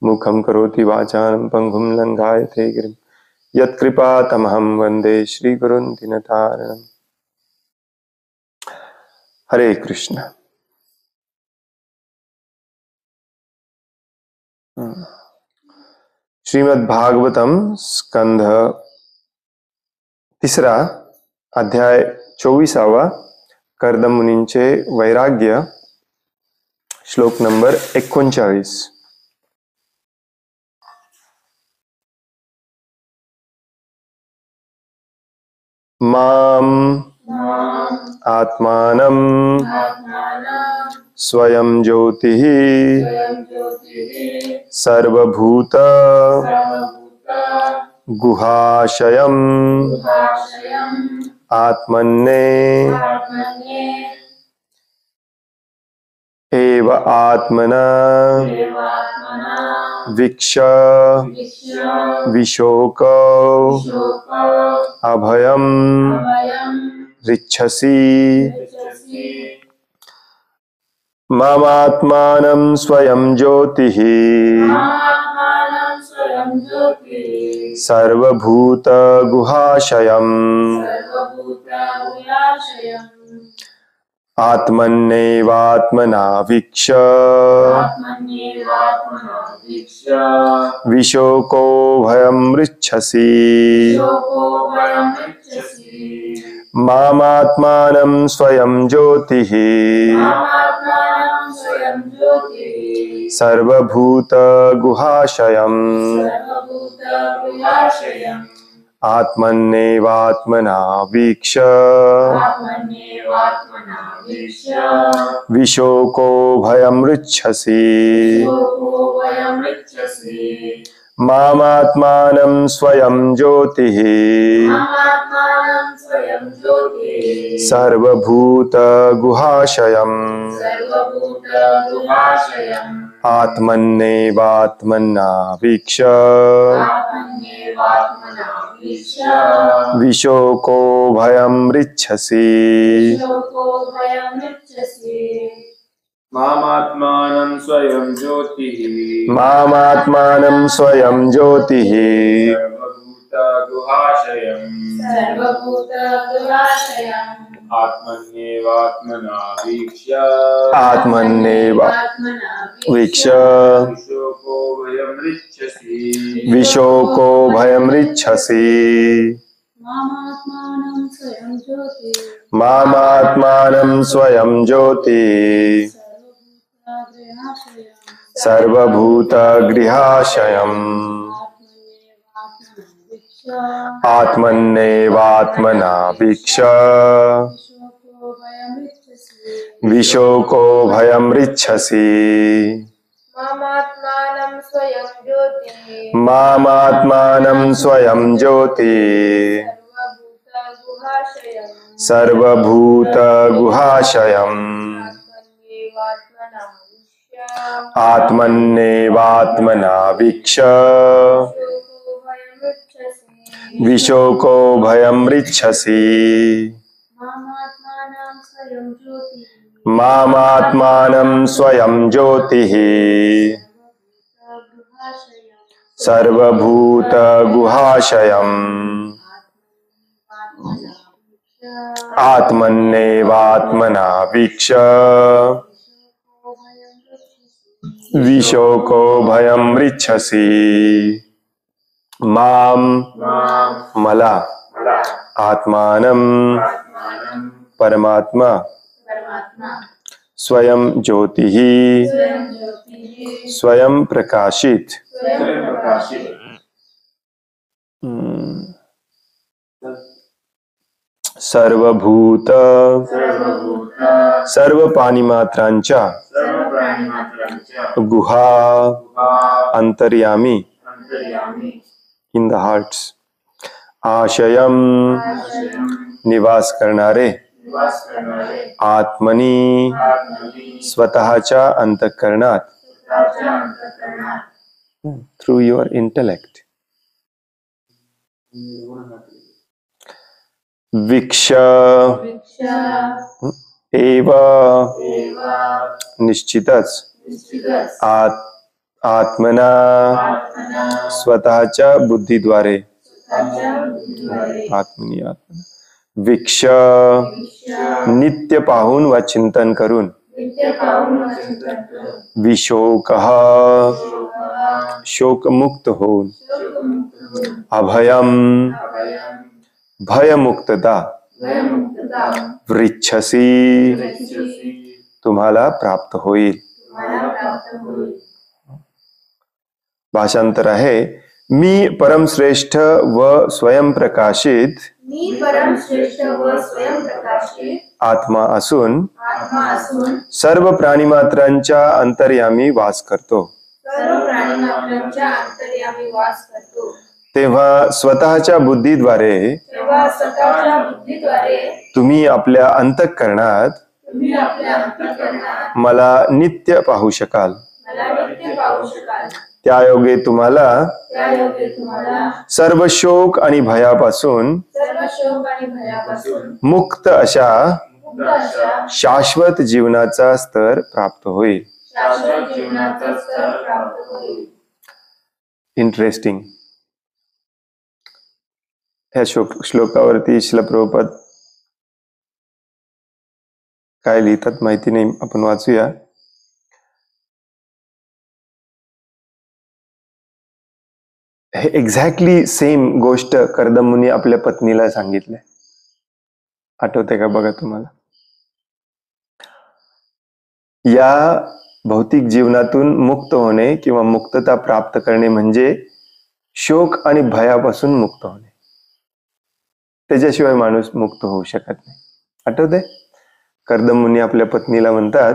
मुखं करोति वाचालं पंगुं लंघायते गिरिं यत्कृपातमहं वन्दे श्रीगुरुं दीनतारिणम्। हरे कृष्ण। श्रीमद् भागवतम स्कंध तिसरा अध्याय 24 कर्दम मुनींचे वैराग्य श्लोक नंबर 39। माम आत्मानं स्वयं ज्योतिः सर्वभूत गुहाशयम् आत्मन्ने एव आत्मना वीक्ष विशोक अभयं ऋच्छसि। ममात्मानं स्वयं ज्योतिः सर्वभूत गुहाशयम् आत्मन्नेवात्मना वीक्ष विशोको भयं ऋच्छसि। मामात्मानं स्वयं ज्योतिः सर्वभूत गुहाशयम् आत्मन्नेवात्मना वीक्ष विशोको भयं ऋच्छसि। मामात्मानं स्वयं ज्योतिः सर्वभूत गुहाशयम् आत्मन्नेवात्मना वीक्ष विशोको भयं ऋच्छसि। मामात्मानं स्वयं ज्योतिः मामात्मानं स्वयं ज्योतिः आत्मन्नेवात्मना वीक्ष विशोको भयं ऋच्छसि। मामात्मानं स्वयं ज्योतिः सर्वभूत गृहाशयम् आत्मन्नेवात्मना वीक्ष विशोको भयं ऋच्छसि। मामात्मानं स्वयं ज्योतिः सर्वभूत गुहाशयम् आत्मन्नेवात्मना वीक्ष विशोको भयं ऋच्छसि। मामात्मानं स्वयं ज्योतिः सर्वभूत गुहाशयम् आत्मन्नेवात्मना वीक्ष विशोको भयं ऋच्छसि। माम मला आत्मानं परमात्मा स्वयं ज्योतिः स्वयं प्रकाशित सर्वभूत सर्व प्राणिमात्रांच्या गुहा अंतर्यामी इन द हार्ट्स आशयम निवास करणारे आत्मनी स्वतःच्या अंतःकरणात थ्रू युअर इंटेलेक्ट वीक्ष एव निश्चितच आत्मना स्वतःच्या बुद्धीद्वारे आत्मनी आत्मना वीक्ष नित्य पाहून व चिंतन करून विशोक शोकमुक्त होऊन अभयम भयमुक्तता वृच्छसी तुम्हाला प्राप्त होईल. भाषांतर आहे मी परमश्रेष्ठ व स्वयंप्रकाशित आत्मा असून सर्व प्राणीमात्रांच्या अंतर्यामी वास करतो. तेव्हा स्वतःच्या बुद्धीद्वारे तुम्ही आपल्या अंतःकरणात मला नित्य पाहू शकाल. त्यायोगे तुम्हाला सर्व शोक आणि भयापासून मुक्त अशा शाश्वत जीवनाचा स्तर प्राप्त होईल. इंटरेस्टिंग. ह्या श्लोकावरती श्रील प्रभुपाद काय लिहितात माहिती नाही, आपण वाचूया. हे एक्झॅक्टली सेम गोष्ट कर्दम मुनी आपल्या पत्नीला सांगितलंय. आठवते का बघा तुम्हाला? या भौतिक जीवनातून मुक्त होणे किंवा मुक्तता प्राप्त करणे म्हणजे शोक आणि भयापासून मुक्त होणे. त्याच्याशिवाय माणूस मुक्त होऊ शकत नाही. आठवते? कर्दम मुनी आपल्या पत्नीला म्हणतात,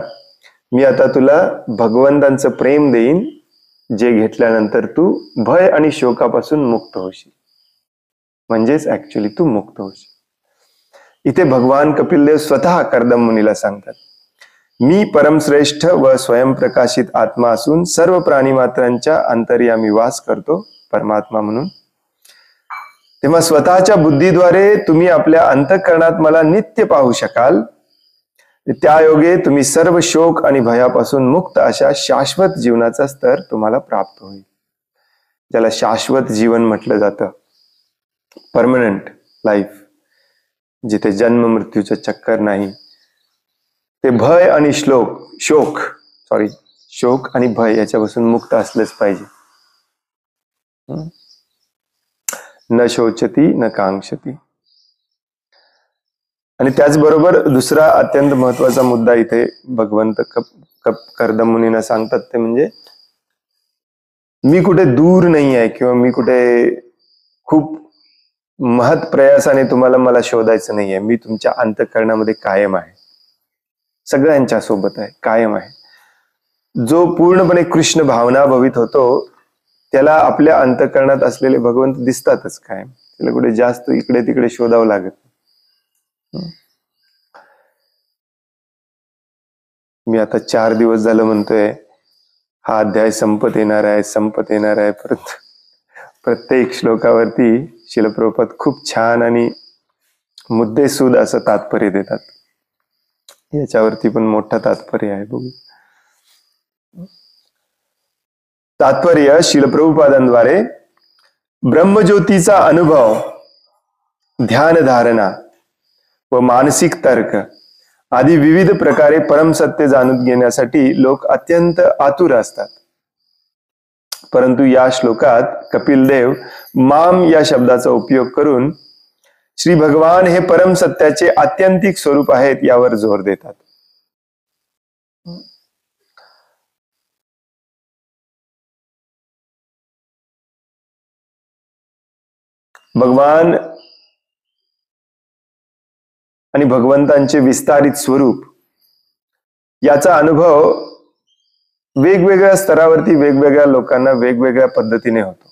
मी आता तुला भगवंतांचं प्रेम देईन, जे घेतल्यानंतर तू भय आणि शोकापासून मुक्त होशील. म्हणजेच ऍक्च्युली तू मुक्त होशील. इथे भगवान कपिलदेव स्वतः कर्दम मुनीला सांगतात, मी परमश्रेष्ठ व स्वयंप्रकाशित आत्मा असून सर्व प्राणीमात्रांच्या अंतर्यामी वास करतो, परमात्मा म्हणून. तेव्हा स्वतःच्या बुद्धीद्वारे तुम्ही आपल्या अंतःकरणात मला नित्य पाहू शकाल. त्यायोगे तुम्ही सर्व शोक आणि भयापासून मुक्त अशा शाश्वत जीवनाचा स्तर तुम्हाला प्राप्त होईल. ज्याला शाश्वत जीवन म्हटलं जातं, परमनंट लाईफ, जिथे जन्म मृत्यूचं चक्कर नाही. ते भय आणि शोक आणि भय याच्यापासून मुक्त असलंच पाहिजे. न शोचती न कांक्षती. आणि त्याचबरोबर दुसरा अत्यंत महत्वाचा मुद्दा इथे भगवंत कर्दम मुनींना सांगतात, ते म्हणजे मी कुठे दूर नाही आहे किंवा मी कुठे खूप महत् प्रयासाने तुम्हाला मला शोधायचं नाहीये. मी तुमच्या अंतःकरणामध्ये कायम आहे, सगळ्यांच्या सोबत आहे, कायम आहे. जो पूर्णपणे कृष्ण भावना भवित होतो त्याला आपल्या अंतःकरणात असलेले भगवंत दिसतातच कायम. त्याला कुठे जास्त इकडे तिकडे शोधावं लागत. मी आता 4 दिवस झालं म्हणतोय हा अध्याय संपत येणार आहे. परत प्रत्येक श्लोकावरती श्रील प्रभुपाद खूप छान आणि मुद्देसूद असं तात्पर्य देतात. याच्यावरती पण मोठं तात्पर्य आहे. बघू. तात्पर्य श्रील प्रभुपादांद्वारे ब्रह्मज्योतीचा अनुभव, ध्यान धारणा व मानसिक तर्क आदी विविध प्रकारे परमसत्य जाणून घेण्यासाठी लोक अत्यंत आतुर असतात. परंतु या श्लोकात कपिलदेव माम या शब्दाचा उपयोग करून श्री भगवान हे परमसत्याचे आत्यंतिक स्वरूप आहेत यावर जोर देतात. भगवान आणि भगवंतांचे विस्तारित स्वरूप याचा अनुभव वेगवेगळ्या स्तरावरती वेगवेगळ्या लोकांना वेगवेगळ्या पद्धतीने होतो.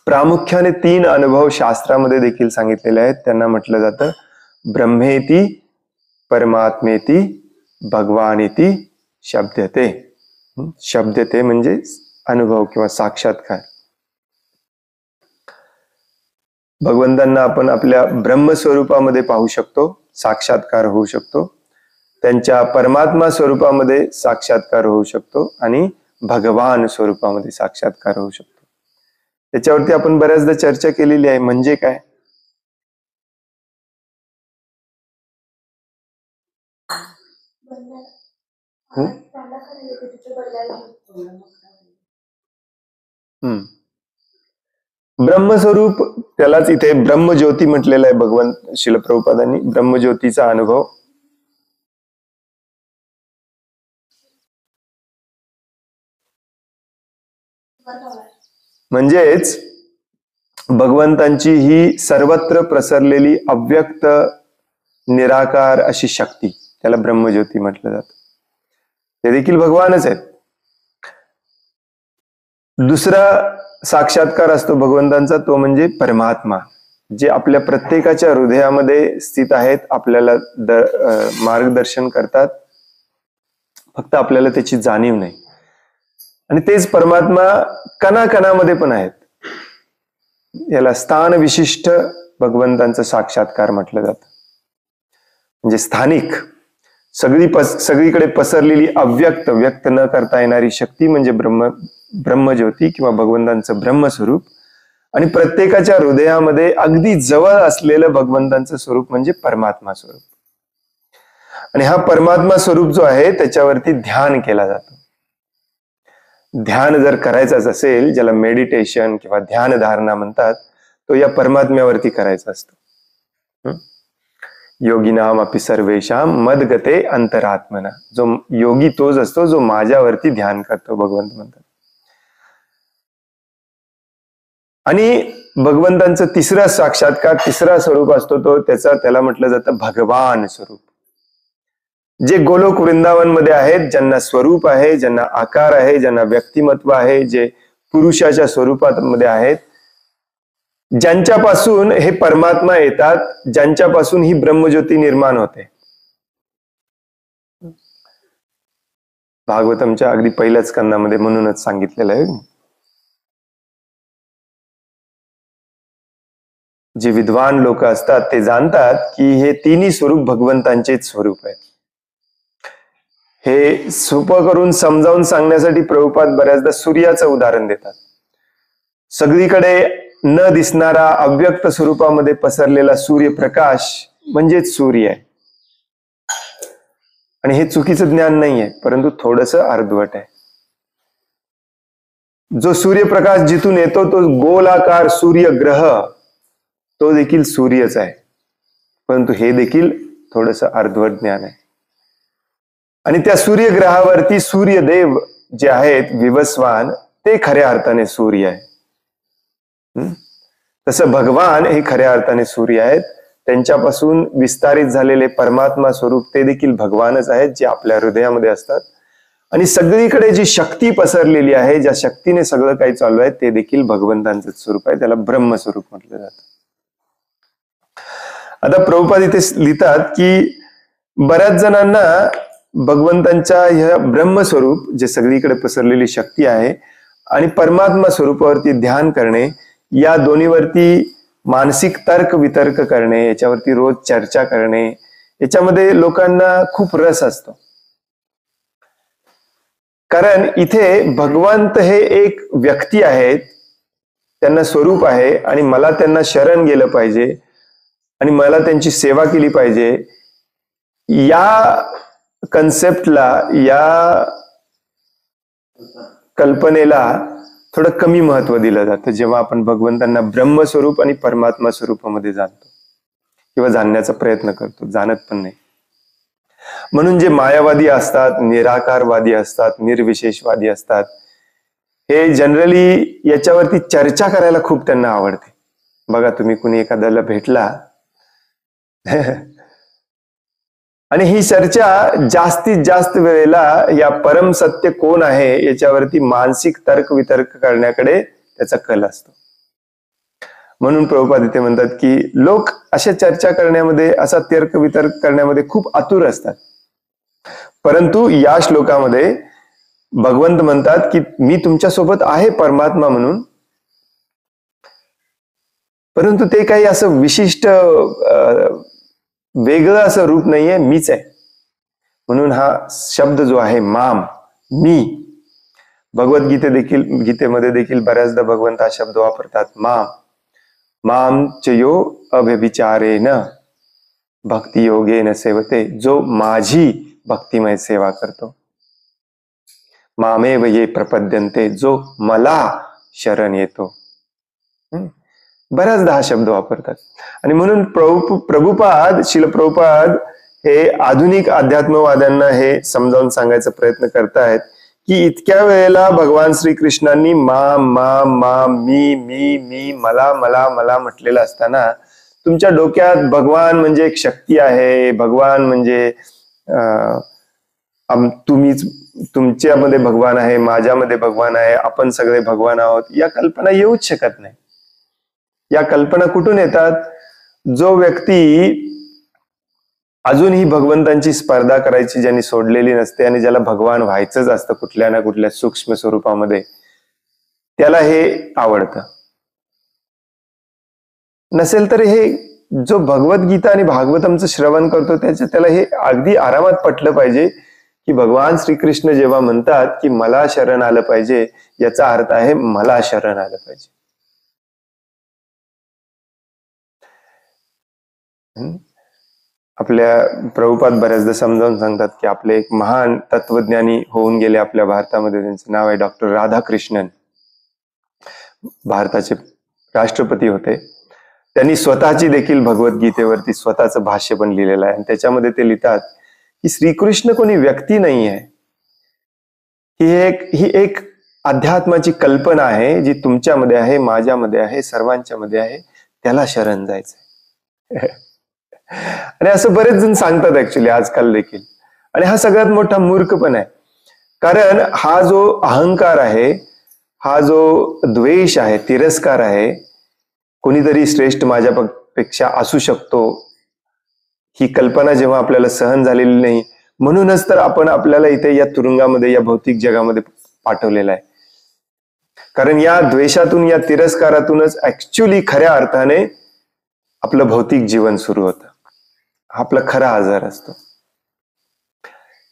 प्रामुख्याने 3 अनुभव शास्त्रामध्ये देखील सांगितलेले आहेत. त्यांना म्हटलं जातं ब्रह्मेती, परमात्मेती, भगवानेती शब्दते. शब्दते म्हणजे अनुभव किंवा साक्षात्कार. भगवंतांना आपण आपल्या ब्रह्मस्वरूपामध्ये पाहू शकतो, साक्षात्कार होऊ शकतो. त्यांच्या परमात्मा स्वरूपामध्ये साक्षात्कार होऊ शकतो आणि भगवान स्वरूपामध्ये साक्षात्कार होऊ शकतो. त्याच्यावरती आपण बऱ्याचदा चर्चा केलेली आहे. म्हणजे काय? ब्रह्मस्वरूप, त्यालाच इथे ब्रह्मज्योती म्हटलेलं आहे भगवान श्रील प्रभुपादांनी. ब्रह्मज्योतीचा अनुभव म्हणजेच भगवंतांची ही सर्वत्र प्रसरलेली अव्यक्त निराकार अशी शक्ती, त्याला ब्रह्मज्योती म्हटलं जातं. ते देखील भगवानच आहेत. दुसरा साक्षात्कार असतो भगवंतांचा, तो म्हणजे परमात्मा, जे आपल्या प्रत्येकाच्या हृदयामध्ये स्थित आहेत, आपल्याला मार्गदर्शन करतात, फक्त आपल्याला त्याची जाणीव नाही. आणि तेच परमात्मा कणाकणामध्ये पण आहेत. याला स्थान विशिष्ट भगवंतांचं साक्षात्कार म्हटलं जातं. म्हणजे स्थानिक, सगळीकडे पसरलेली अव्यक्त, व्यक्त न करता येणारी शक्ती म्हणजे ब्रह्मज्योती किंवा भगवंतांचं ब्रह्मस्वरूप. आणि प्रत्येकाच्या हृदयामध्ये अगदी जवळ असलेलं भगवंतांचं स्वरूप म्हणजे परमात्मा स्वरूप. आणि हा परमात्मा स्वरूप जो आहे त्याच्यावरती ध्यान केला जातो. ध्यान जर करायचाच असेल, ज्याला मेडिटेशन किंवा ध्यान धारणा म्हणतात, तो या परमात्म्यावरती करायचा असतो. योगिनाम अपि सर्वेषां मद्गते अंतरात्मना. जो योगी तोच असतो जो माझ्यावरती ध्यान करतो, भगवंत म्हणतात. आणि भगवंतांचं तिसरा साक्षात्कार, तिसरा स्वरूप असतो तो त्याला म्हटलं जातं भगवान स्वरूप. जे गोलोक वृंदावन मध्ये आहेत, ज्यांना स्वरूप आहे, ज्यांना आकार आहे, ज्यांना व्यक्तिमत्व आहे, जे पुरुषाच्या स्वरूपामध्ये आहेत, ज्यांच्यापासून हे परमात्मा येतात, ज्यांच्यापासून ही ब्रह्मज्योती निर्माण होते. भागवतमच्या अगदी पहिल्याच स्कंदामध्ये म्हणूनच सांगितलेलं आहे. जे विद्वान लोक असतात ते जाणतात की हे तिन्ही स्वरूप भगवंतांचेच स्वरूप आहे. हे सोपं करून समजावून सांगण्यासाठी प्रभुपाद बऱ्याचदा सूर्याचं उदाहरण देतात. सगळीकडे न दिसणारा अव्यक्त स्वरूपामध्ये पसरलेला सूर्यप्रकाश म्हणजेच सूर्य आहे. आणि हे चुकीचं ज्ञान नाहीये, परंतु थोडंसं अर्धवट आहे. जो सूर्यप्रकाश जिथून येतो तो गोलाकार सूर्यग्रह, तो देखील सूर्यच आहे, परंतु हे देखील थोडंसं अर्धवट ज्ञान आहे. आणि त्या सूर्यग्रहावरती सूर्यदेव जे आहेत विवस्वान, ते खऱ्या अर्थाने सूर्य आहे. तसं भगवान हे खऱ्या अर्थाने सूर्य आहेत. त्यांच्यापासून विस्तारित झालेले परमात्मा स्वरूप ते देखील भगवानच आहेत, जे आपल्या हृदयामध्ये असतात. आणि सगळीकडे जी शक्ती पसरलेली आहे, ज्या शक्तीने सगळं काही चालू आहे, ते देखील भगवंतांचं स्वरूप आहे. त्याला ब्रह्मस्वरूप म्हटलं जातं. आता प्रभुपाद इथे लिहितात की बऱ्याच जणांना भगवंतांच्या ह्या ब्रह्मस्वरूप, जे सगळीकडे पसरलेली शक्ती आहे, आणि परमात्मा स्वरूपावरती ध्यान करणे, या दोन्हीवरती मानसिक तर्क वितर्क करणे, याच्यावरती रोज चर्चा करणे, याच्यामध्ये लोकांना खूप रस असतो. कारण इथे भगवंत हे एक व्यक्ती आहेत, त्यांना स्वरूप आहे, आणि मला त्यांना शरण गेलं पाहिजे आणि मला त्यांची सेवा केली पाहिजे, या कन्सेप्टला, या कल्पनेला थोडं कमी महत्व दिलं जातं जेव्हा आपण भगवंतांना ब्रह्मस्वरूप आणि परमात्मा स्वरूपामध्ये जाणतो किंवा जाणण्याचा प्रयत्न करतो. जाणत पण नाही. म्हणून जे मायावादी असतात, निराकारवादी असतात, निर्विशेषवादी असतात, हे जनरली याच्यावरती चर्चा करायला खूप त्यांना आवडते. बघा, तुम्ही कुणी एखाद्याला भेटला आणि ही चर्चा जास्तीत जास्त वेळेला या परम सत्य कोण आहे याच्यावरती मानसिक तर्क वितर्क करण्याकडे त्याचा कल असतो. म्हणून प्रभुपाद इथे म्हणतात की लोक अशा चर्चा करण्यामध्ये, असा तर्क वितर्क करण्यामध्ये खूप आतुर असतात. परंतु या श्लोकामध्ये भगवंत म्हणतात की मी तुमच्या सोबत आहे परमात्मा म्हणून, परंतु ते काही असं विशिष्ट वेगळं असं रूप नाहीये, मीच आहे. म्हणून हा शब्द जो आहे माम, मी, गीतेमध्ये देखील बऱ्याचदा भगवंत हा शब्द वापरतात, माम च यो अव्यभिचारेन भक्ती योगेन सेवते, जो माझी भक्तिमय सेवा करतो. मामेव ये प्रपद्यन्ते, जो मला शरण येतो. बऱ्याचदा हा शब्द वापरतात. आणि म्हणून शिल प्रभुपाद हे आधुनिक अध्यात्मवाद्यांना हे समजावून सांगायचा प्रयत्न करतायत की इतक्या वेळेला भगवान श्रीकृष्णांनी मी मला म्हटलेलं असताना तुमच्या डोक्यात भगवान म्हणजे एक शक्ती आहे, भगवान म्हणजे तुमच्यामध्ये भगवान आहे, माझ्यामध्ये भगवान आहे, आपण सगळे भगवान आहोत, या कल्पना येऊच शकत नाही. या कल्पना कुठून येतात? जो व्यक्ती अजूनही भगवंतांची स्पर्धा करायची ज्यांनी सोडलेली नसते आणि ज्याला भगवान व्हायचंच असतं कुठल्या ना कुठल्या सूक्ष्म स्वरूपामध्ये, त्याला हे आवडतं. नसेल तर हे जो भगवद्गीता आणि भागवतमचं श्रवण करतो त्याला हे अगदी आरामात पटलं पाहिजे की भगवान श्रीकृष्ण जेव्हा म्हणतात की मला शरण आलं पाहिजे, याचा अर्थ आहे मला शरण आलं पाहिजे. आपल्या प्रभुपाद बऱ्याचदा समजावून सांगतात की आपले एक महान तत्वज्ञानी होऊन गेले आपल्या भारतामध्ये, त्यांचं नाव आहे डॉक्टर राधाकृष्णन. भारताचे राष्ट्रपती होते. त्यांनी स्वतःची देखील भगवद्गीतेवरती स्वतःचं भाष्य पण लिहिलेलं आहे आणि त्याच्यामध्ये ते लिहितात की श्रीकृष्ण कोणी व्यक्ती नाही आहे, ही एक अध्यात्माची कल्पना आहे जी तुमच्यामध्ये आहे, माझ्यामध्ये आहे, सर्वांच्या मध्ये आहे. त्याला शरण जायचंय. आणि असं बरेच जण सांगतात ऍक्च्युली आजकाल देखील. आणि हा सगळ्यात मोठा मूर्खपणा आहे. कारण हा जो अहंकार आहे, हा जो द्वेष आहे, तिरस्कार आहे, कोणीतरी श्रेष्ठ माझ्यापेक्षा असू शकतो, ही कल्पना जेव्हा आपल्याला सहन झालेली नाही, म्हणूनच तर आपण आपल्याला इथे या तुरुंगामध्ये, या भौतिक जगामध्ये पाठवलेलं आहे. कारण या द्वेषातून, या तिरस्कारातूनच ऍक्च्युली खऱ्या अर्थाने आपलं भौतिक जीवन सुरू होतं. आपला खरा आजार असतो.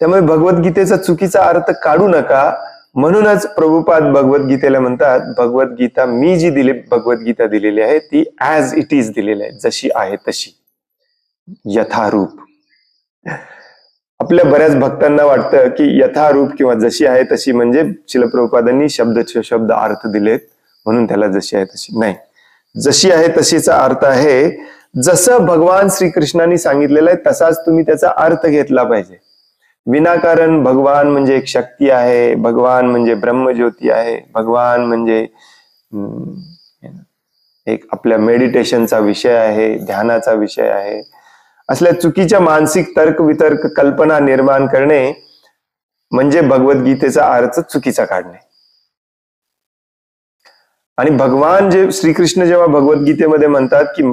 त्यामुळे भगवद्गीतेचा चुकीचा अर्थ काढू नका. म्हणूनच प्रभुपाद भगवद्गीतेला म्हणतात, भगवद्गीता मी जी भगवद्गीता दिलेली आहे ती ऍज इट इज दिलेली आहे, जशी आहे तशी, यथारूप. आपल्या बऱ्याच भक्तांना वाटतं की यथारूप किंवा जशी आहे तशी म्हणजे श्रील प्रभुपादांनी शब्द अर्थ दिलेत म्हणून त्याला जशी आहे तशी नाही. जशी आहे तशीचा अर्थ आहे जसं भगवान श्रीकृष्णांनी सांगितलेलं आहे तसाच तुम्ही त्याचा अर्थ घेतला पाहिजे. विनाकारण भगवान म्हणजे एक शक्ती आहे, भगवान म्हणजे ब्रह्मज्योती आहे, भगवान म्हणजे एक आपल्या मेडिटेशनचा विषय आहे, ध्यानाचा विषय आहे, असल्या चुकीच्या मानसिक तर्क वितर्क कल्पना निर्माण करणे म्हणजे भगवद्गीतेचा अर्थ चुकीचा काढणे. आणि भगवान श्रीकृष्ण जेव्हा भगवद्गीतेमध्ये म्हणतात की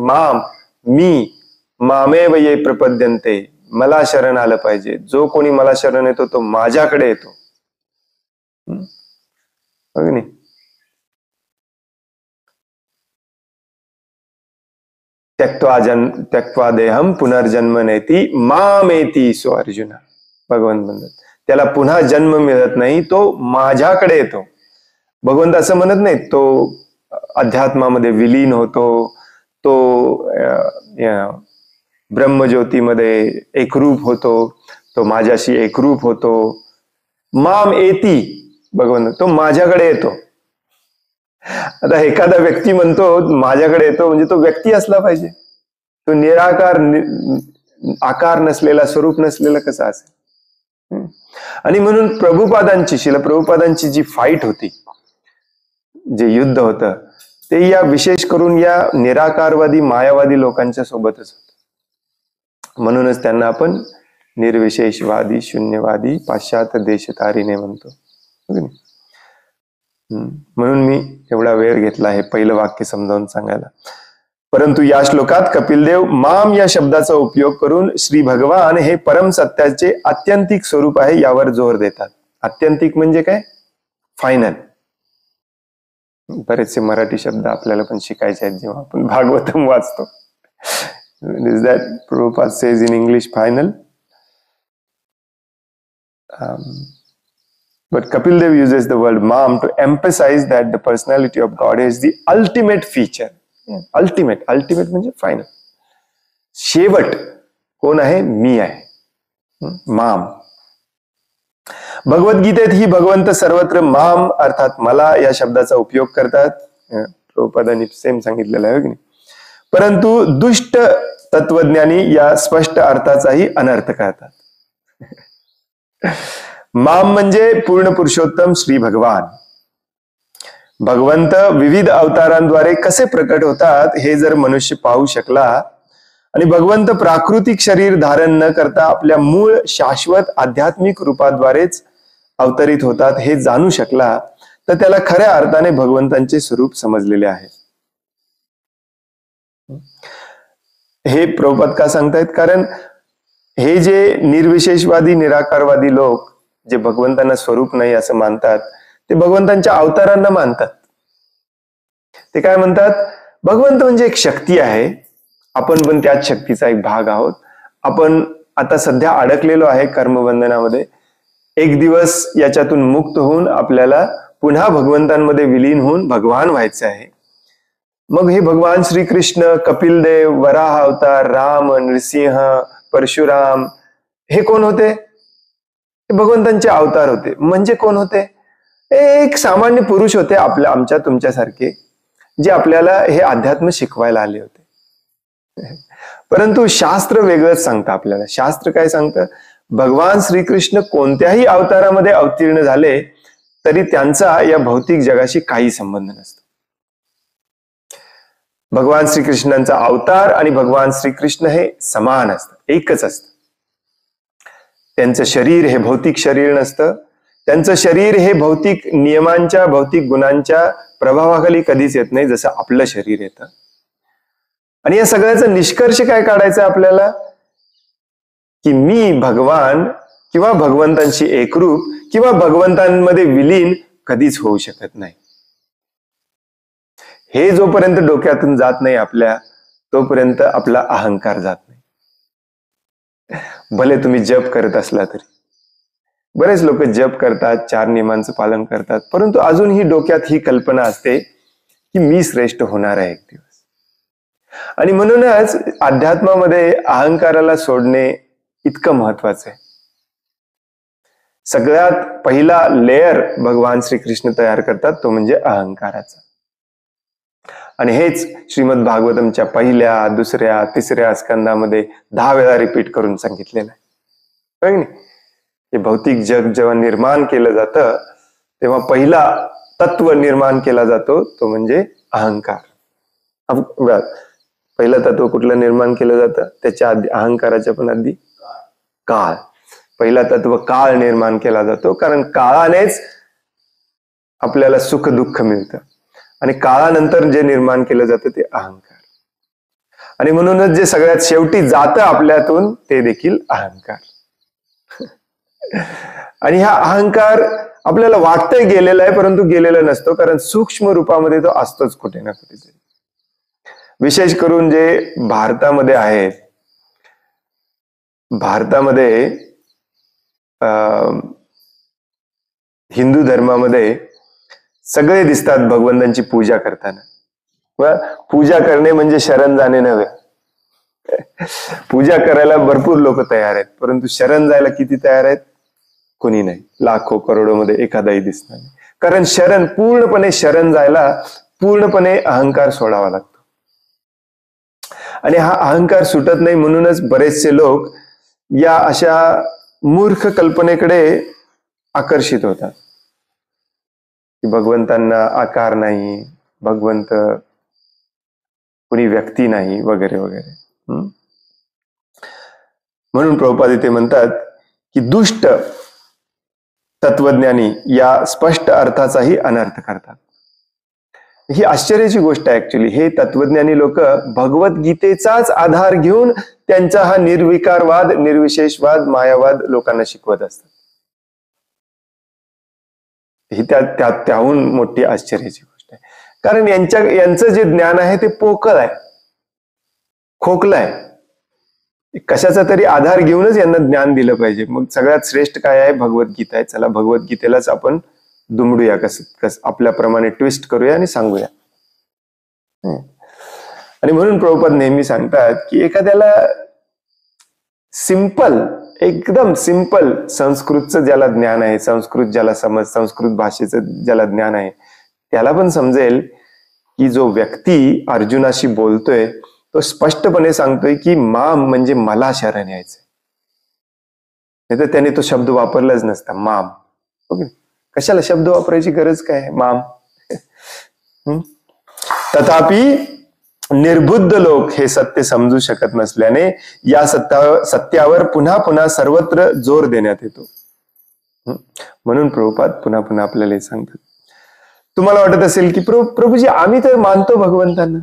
मामेव ये प्रपद्यन्ते, मला शरण आलं पाहिजे, जो कोणी मला शरण येतो तो माझ्याकडे येतो. त्यक्त्वा देहम पुनर्जन्म नेती मामेती सो अर्जुना. भगवंत म्हणतात त्याला पुन्हा जन्म मिळत नाही, तो माझ्याकडे येतो. भगवंत असं म्हणत नाही तो अध्यात्मामध्ये विलीन होतो, तो ब्रह्मज्योतीमध्ये एकरूप होतो, तो माझ्याशी एकरूप होतो. माम एती, भगवंत तो माझ्याकडे येतो. आता एखादा व्यक्ती म्हणतो माझ्याकडे येतो म्हणजे तो व्यक्ती असला पाहिजे, तो निराकार आकार नसलेला, स्वरूप नसलेला कसा असेल. आणि म्हणून श्रील प्रभुपादांची जी फाईट होती, जे युद्ध होतं, ते या विशेष करून या निराकारवादी मायावादी लोकांच्या सोबतच होतं. म्हणूनच त्यांना आपण निर्विशेषवादी, शून्यवादी, पाश्चात्य देशतारीने म्हणतो. म्हणून मी एवढा वेळ घेतला आहे पहिलं वाक्य समजावून सांगायला. परंतु या श्लोकात कपिलदेव माम या शब्दाचा उपयोग करून श्री भगवान हे परम सत्याचे आत्यंतिक स्वरूप आहे यावर जोर देतात. आत्यंतिक म्हणजे काय? फायनल. बरेचसे मराठी शब्द आपल्याला पण शिकायचे आहेत जेव्हा आपण भागवतम वाचतो. Is that Prabhupada says in English final? But Kapil Dev uses the word mam to emphasize that the personality of God is the ultimate feature. Ultimate म्हणजे फायनल. शेवट कोण आहे? मी आहे. माम. भगवद्गीतेत ही भगवंत सर्वत्र माम अर्थात मला या शब्दाचा उपयोग करतात. प्रभुपादांनी सेम सांगितलेलं आहे की नाही. परंतु दुष्ट तत्वज्ञानी या स्पष्ट अर्थाचाही अनर्थ करतात. माम म्हणजे पूर्ण पुरुषोत्तम श्री भगवान. भगवंत विविध अवतारांद्वारे कसे प्रकट होतात हे जर मनुष्य पाहू शकला आणि भगवंत प्राकृतिक शरीर धारण न करता आपल्या मूळ शाश्वत आध्यात्मिक रूपाद्वारेच अवतरित होतात हे जाणू शकला तर त्याला खऱ्या अर्थाने भगवंतांचे स्वरूप समजलेले आहे. हे प्रभुपाद का सांगतायत? कारण हे जे निर्विशेषवादी निराकारवादी लोक जे भगवंतांना स्वरूप नाही असं मानतात ते भगवंतांच्या अवतारांना मानतात. ते काय म्हणतात? भगवंत म्हणजे एक शक्ती आहे, आपण पण त्याच शक्तीचा एक भाग आहोत. आपण आता सध्या अडकलेलो आहे कर्मबंधनामध्ये. एक दिवस याच्यातून मुक्त होऊन आपल्याला पुन्हा भगवंतांमध्ये विलीन होऊन भगवान व्हायचे आहे. मग हे भगवान श्रीकृष्ण, कपिल देव, वराह अवतार, राम, नृसिंह, परशुराम हे कोण होते? भगवंतांचे अवतार होते. म्हणजे कोण होते? एक सामान्य पुरुष होते आमच्या तुमच्यासारखे, जे आपल्याला हे अध्यात्म शिकवायला आले होते. परंतु शास्त्र वेगळंच सांगतं आपल्याला. शास्त्र काय सांगतं? भगवान श्रीकृष्ण कोणत्याही अवतारामध्ये अवतीर्ण झाले तरी त्यांचा या भौतिक जगाशी काही संबंध नसतो. भगवान श्रीकृष्णांचा अवतार आणि भगवान श्रीकृष्ण हे समान असतं, एकच असतं. त्यांचं शरीर हे भौतिक शरीर नसतं. त्यांचं शरीर हे भौतिक नियमांच्या, भौतिक गुणांच्या प्रभावाखाली कधीच येत नाही जसं आपलं शरीर येतं. आणि या सगळ्याचा निष्कर्ष काय काढायचा आपल्याला? की मी भगवान किंवा भगवंतांशी एकरूप किंवा भगवंतांमध्ये विलीन कधीच होऊ शकत नाही. हे जोपर्यंत डोक्यातून जात नाही आपल्या, तोपर्यंत आपला अहंकार जात नाही. भले तुम्ही जप करत असला तरी. बरेच लोक जप करतात, 4 नियमांचं पालन करतात, परंतु अजूनही डोक्यात ही कल्पना असते की मी श्रेष्ठ होणार आहे एक दिवस. आणि म्हणूनच अध्यात्मामध्ये अहंकाराला सोडणे इतकं महत्वाचं आहे. सगळ्यात पहिला लेयर भगवान श्रीकृष्ण तयार करतात तो म्हणजे अहंकाराचा. आणि हेच श्रीमद भागवतमच्या 1ल्या, 2ऱ्या, 3ऱ्या स्कंदामध्ये 10 वेळा रिपीट करून सांगितलेलं आहे. हे भौतिक जग जेव्हा निर्माण केलं जातं तेव्हा पहिला तत्व निर्माण केला जातो तो म्हणजे अहंकार. पहिलं तत्व कुठलं निर्माण केलं जातं? त्याच्या आधी अहंकाराच्या पण आधी काळ. पहिला तत्व काळ निर्माण केला जातो, कारण काळानेच आपल्याला सुख दुःख मिळतं. आणि काळानंतर जे निर्माण केलं जातं ते अहंकार. आणि म्हणूनच जे सगळ्यात शेवटी जातं आपल्यातून ते देखील अहंकार. आणि हा अहंकार आपल्याला वाटतंय गेलेला आहे, परंतु गेलेला नसतो, कारण सूक्ष्म रूपामध्ये तो असतोच कुठे ना कुठेतरी. विशेष करून जे भारतामध्ये आहेत, भारतामध्ये हिंदू धर्मामध्ये सगळे दिसतात भगवंतांची पूजा करताना. पूजा करणे म्हणजे शरण जाणे नव्हे. पूजा करायला भरपूर लोक तयार आहेत, परंतु शरण जायला किती तयार आहेत? कोणी नाही. लाखो करोडो मध्ये एखादाही दिसणार नाही. कारण पूर्णपणे शरण जायला पूर्णपणे अहंकार सोडावा लागतो. आणि हा अहंकार सुटत नाही, म्हणूनच बरेचसे लोक या अशा मूर्ख कल्पनेकडे आकर्षित होतात की भगवंतांना आकार नाही, भगवंत कुणी व्यक्ती नाही, वगैरे वगैरे. म्हणून प्रभुपाद इथे म्हणतात की दुष्ट तत्वज्ञानी या स्पष्ट अर्थाचाही अनर्थ करतात. ही आश्चर्याची गोष्ट आहे ऍक्च्युली. हे तत्वज्ञानी लोक भगवद्गीतेचाच आधार घेऊन त्यांचा हा निर्विकारवाद, निर्विशेषवाद, मायावाद लोकांना शिकवत असतात. ही त्याहून मोठी आश्चर्याची गोष्ट आहे. कारण यांचं जे ज्ञान आहे ते पोकळ आहे, खोकलं आहे. कशाचा तरी आधार घेऊनच यांना ज्ञान दिलं पाहिजे. मग सगळ्यात श्रेष्ठ काय आहे? भगवद्गीता आहे. चला भगवद्गीतेलाच आपण दुमडूया, कस आपल्याप्रमाणे ट्विस्ट करूया आणि सांगूया. आणि म्हणून प्रभुपाद नेहमी सांगतात की एखाद्याला सिंपल, एकदम सिंपल संस्कृतचं ज्याला ज्ञान आहे, संस्कृत ज्याला संस्कृत भाषेचं ज्याला ज्ञान आहे, त्याला पण समजेल की जो व्यक्ती अर्जुनाशी बोलतोय तो स्पष्टपणे सांगतोय की माम म्हणजे मला शरण यायचंय. नाही तर त्याने तो शब्द वापरलाच नसता, माम. ओके, कशाला शब्द वापरायची गरज काय आहे? माम. तथापि निर्बुद्ध लोक हे सत्य समजू शकत नसल्याने या सत्यावर पुन्हा पुन्हा सर्वत्र जोर देण्यात येतो. म्हणून प्रभुपाद पुन्हा पुन्हा आपल्याला हे सांगतात. तुम्हाला वाटत असेल की प्रभूजी आम्ही तर मानतो भगवंतांना,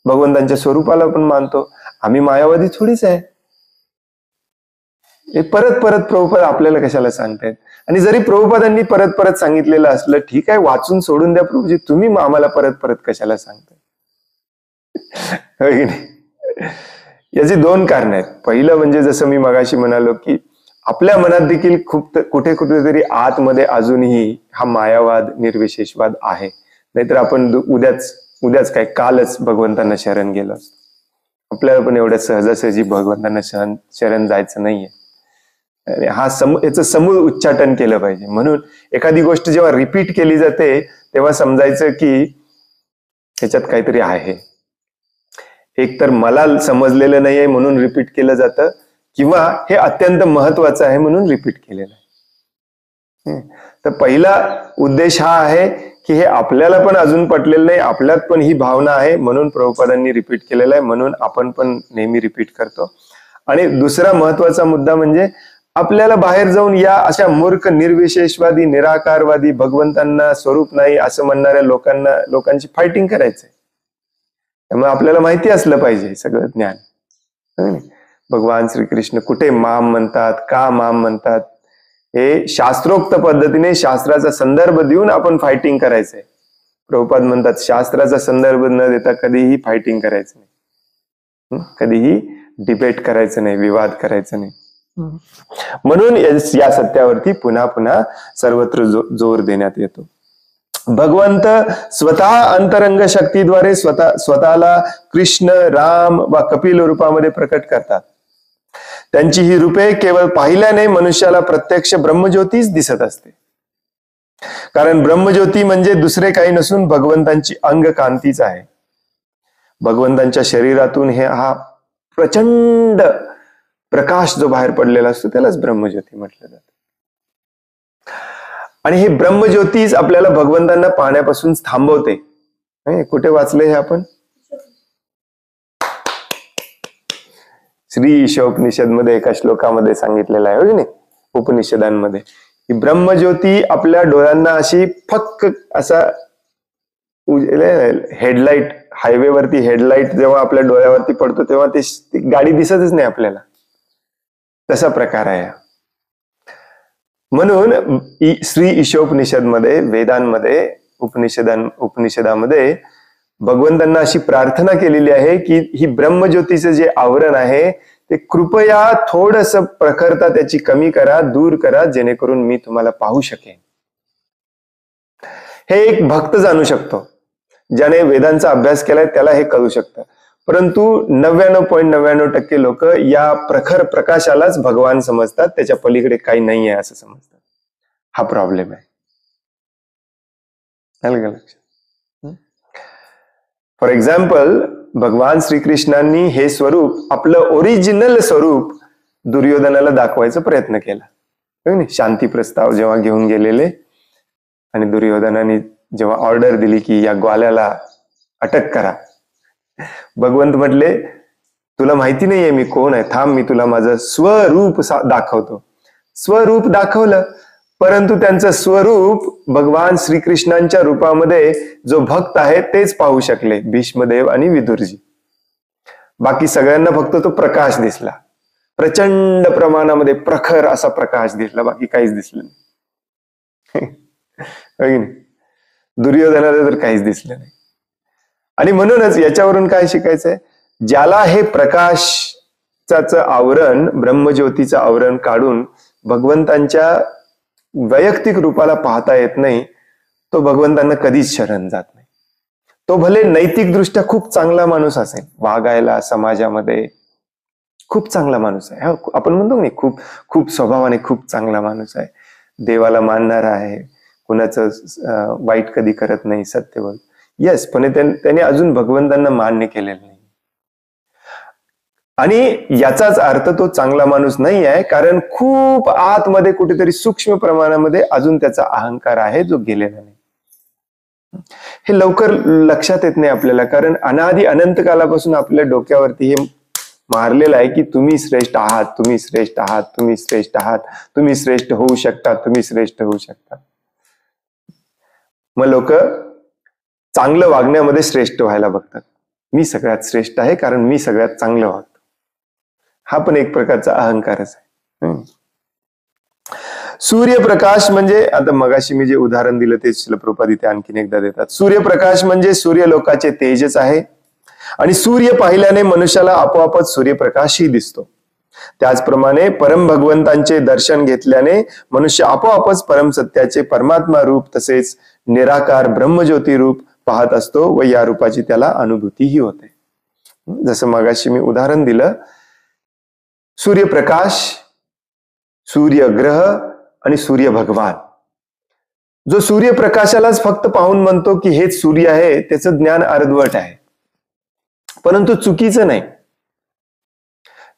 भगवंतांच्या स्वरूपाला पण मानतो, आम्ही मायावादी थोडीच आहे. हे परत परत प्रभुपाद आपल्याला कशाला सांगतायत? आणि जरी प्रभुपादांनी परत परत सांगितलेलं असलं, ठीक आहे, वाचून सोडून द्या प्रभूजी, तुम्ही आम्हाला परत परत कशाला सांगताय? याची दोन कारण आहेत. पहिलं म्हणजे जसं मी मगाशी म्हणालो की आपल्या मनात देखील खूप कुठे कुठेतरी आतमध्ये अजूनही हा मायावाद, निर्विशेषवाद आहे. नाहीतर आपण उद्याच काय, कालच भगवंतांना शरण गेलो असतो. आपल्याला पण एवढ्या सहजासहजी भगवंतांना शरण जायचं नाहीये. याचं समूळ उच्चाटन केलं पाहिजे. म्हणून एखादी गोष्ट जेव्हा रिपीट केली जाते तेव्हा समजायचं की ह्याच्यात काहीतरी आहे. एक तर मला समजलेलं नाहीये म्हणून रिपीट केलं जातं, किंवा हे अत्यंत महत्वाचं आहे म्हणून रिपीट केलेलं आहे. तर पहिला उद्देश हा आहे की हे आपल्याला पण अजून पटलेलं नाही, आपल्यात पण ही भावना आहे म्हणून प्रभुपादांनी रिपीट केलेलं आहे, म्हणून आपण पण नेहमी रिपीट करतो. आणि दुसरा महत्वाचा मुद्दा म्हणजे आपल्याला बाहेर जाऊन या अशा मूर्ख, निर्विशेषवादी, निराकारवादी, भगवंतांना स्वरूप नाही असं म्हणणाऱ्या लोकांची फायटिंग करायचंय. त्यामुळे आपल्याला माहिती असलं पाहिजे सगळं ज्ञान. भगवान श्रीकृष्ण कुठे माम म्हणतात, का माम म्हणतात, हे शास्त्रोक्त पद्धतीने शास्त्राचा संदर्भ देऊन आपण फायटिंग करायचंय. प्रभुपाद म्हणतात शास्त्राचा संदर्भ न देता कधीही फायटिंग करायचं नाही, कधीही डिबेट करायचं नाही, विवाद करायचं नाही. म्हणून या सत्यावरती पुन्हा पुन्हा सर्वत्र जोर देण्यात येतो. भगवंत स्वतः अंतरंग शक्तीद्वारे स्वतःला कृष्ण, राम वा कपिल रूपामध्ये प्रकट करतात. त्यांची ही रूपे केवळ पाहिल्याने मनुष्याला प्रत्यक्ष ब्रह्मज्योतीच दिसत असते. कारण ब्रह्मज्योती म्हणजे दुसरे काही नसून भगवंतांची अंगकांतीच आहे. भगवंतांच्या शरीरातून हा प्रचंड प्रकाश जो बाहेर पडलेला असतो त्यालाच ब्रह्मज्योती म्हटलं जातं. आणि हे ब्रह्मज्योतीच आपल्याला भगवंतांना पाहण्यापासून थांबवते. कुठे वाचले हे आपण? श्री ईशोपनिषद मध्ये एका श्लोकामध्ये सांगितलेलं आहे, हो की नाही, उपनिषदांमध्ये, की ब्रह्मज्योती आपल्या डोळ्यांना अशी फक्क असा हेडलाईट, हायवेवरती हेडलाईट जेव्हा आपल्या डोळ्यावरती पडतो तेव्हा ती गाडी दिसतच नाही आपल्याला, तसा प्रकार आहे. म्हणून श्री ईशोपनिषद मध्ये, वेदांमध्ये, उपनिषदामध्ये भगवंतांना अशी प्रार्थना केलेली आहे की ही ब्रह्मज्योतीचं जे आवरण आहे ते कृपया थोडस प्रखरता त्याची कमी करा, दूर करा, जेणेकरून मी तुम्हाला पाहू शकेन. हे एक भक्त जाणू शकतो, ज्याने वेदांचा अभ्यास केलाय त्याला हे कळू शकतं. परंतु 99.99% लोक या प्रखर प्रकाशालाच भगवान समजतात, त्याच्या पलीकडे काही नाही आहे असं समजतात. हा प्रॉब्लेम आहे. फॉर एक्झाम्पल, भगवान श्रीकृष्णांनी हे स्वरूप, आपलं ओरिजिनल स्वरूप दुर्योधनाला दाखवायचा प्रयत्न केला. शांती प्रस्ताव जेव्हा घेऊन गेलेले आणि दुर्योधनाने जेव्हा ऑर्डर दिली की या ग्वाल्याला अटक करा, भगवंत म्हटले तुला माहिती नाहीये मी कोण आहे, थांब मी तुला माझं स्वरूप दाखवतो. स्वरूप दाखवलं, परंतु त्यांचं स्वरूप भगवान श्रीकृष्णांच्या रूपामध्ये जो भक्त आहे तेच पाहू शकले, भीष्मदेव आणि विदुरजी. बाकी सगळ्यांना फक्त तो प्रकाश दिसला, प्रचंड प्रमाणामध्ये प्रखर असा प्रकाश दिसला, बाकी काहीच दिसलं नाही. दुर्योधनाला तर काहीच दिसलं नाही. आणि म्हणूनच याच्यावरून काय शिकायचंय, ज्याला हे प्रकाश प्रकाशाचं आवरण, ब्रह्मज्योतीचं आवरण काढून भगवंतांच्या वैयक्तिक रूपाला पाहता येत नाही, तो भगवंतांना कधीच शरण जात नाही. तो भले नैतिक दृष्ट्या खूप चांगला माणूस असेल, वागायला समाजामध्ये खूप चांगला माणूस आहे, आपण म्हणतो नाही, खूप खूप स्वभावाने खूप चांगला माणूस आहे, देवाला मानणारा आहे, कुणाचं वाईट कधी करत नाही, सत्य बोल, येस, पण त्याने अजून भगवंतांना मान्य केलेलं नाही. आणि याचाच अर्थ तो चांगला माणूस नाही आहे, कारण खूप आतमध्ये कुठेतरी सूक्ष्म प्रमाणामध्ये अजून त्याचा अहंकार आहे जो गेलेला नाही. हे लवकर लक्षात येत नाही आपल्याला, कारण अनादी अनंत कालापासून आपल्या डोक्यावरती हे मारलेलं आहे की तुम्ही श्रेष्ठ आहात, तुम्ही श्रेष्ठ आहात, तुम्ही श्रेष्ठ आहात, तुम्ही श्रेष्ठ होऊ शकता, तुम्ही श्रेष्ठ होऊ शकता. मग लोक चांगलं वागण्यामध्ये श्रेष्ठ व्हायला बघतात. मी सगळ्यात श्रेष्ठ आहे कारण मी सगळ्यात चांगलं वागतो. हा पण एक प्रकारचा अहंकारच आहे. सूर्यप्रकाश म्हणजे, आता मगाशी मी जे उदाहरण दिलं ते श्रील प्रभुपाद इथे आणखीन एकदा देतात. सूर्यप्रकाश म्हणजे सूर्यलोकाचे तेजच आहे, आणि सूर्य पाहिल्याने मनुष्याला आपोआपच सूर्यप्रकाशही दिसतो. त्याचप्रमाणे परम भगवंतांचे दर्शन घेतल्याने मनुष्य आपोआपच परमसत्याचे परमात्मा रूप तसेच निराकार ब्रह्मज्योती रूप पाहत असतो व या रूपाची त्याला अनुभूतीही होते. जसं मगाशी मी उदाहरण दिलं, सूर्यप्रकाश, सूर्यग्रह आणि सूर्य भगवान. जो सूर्यप्रकाशालाच फक्त पाहून म्हणतो की हेच सूर्य आहे, त्याचं ज्ञान अर्धवट आहे, परंतु चुकीचं नाही.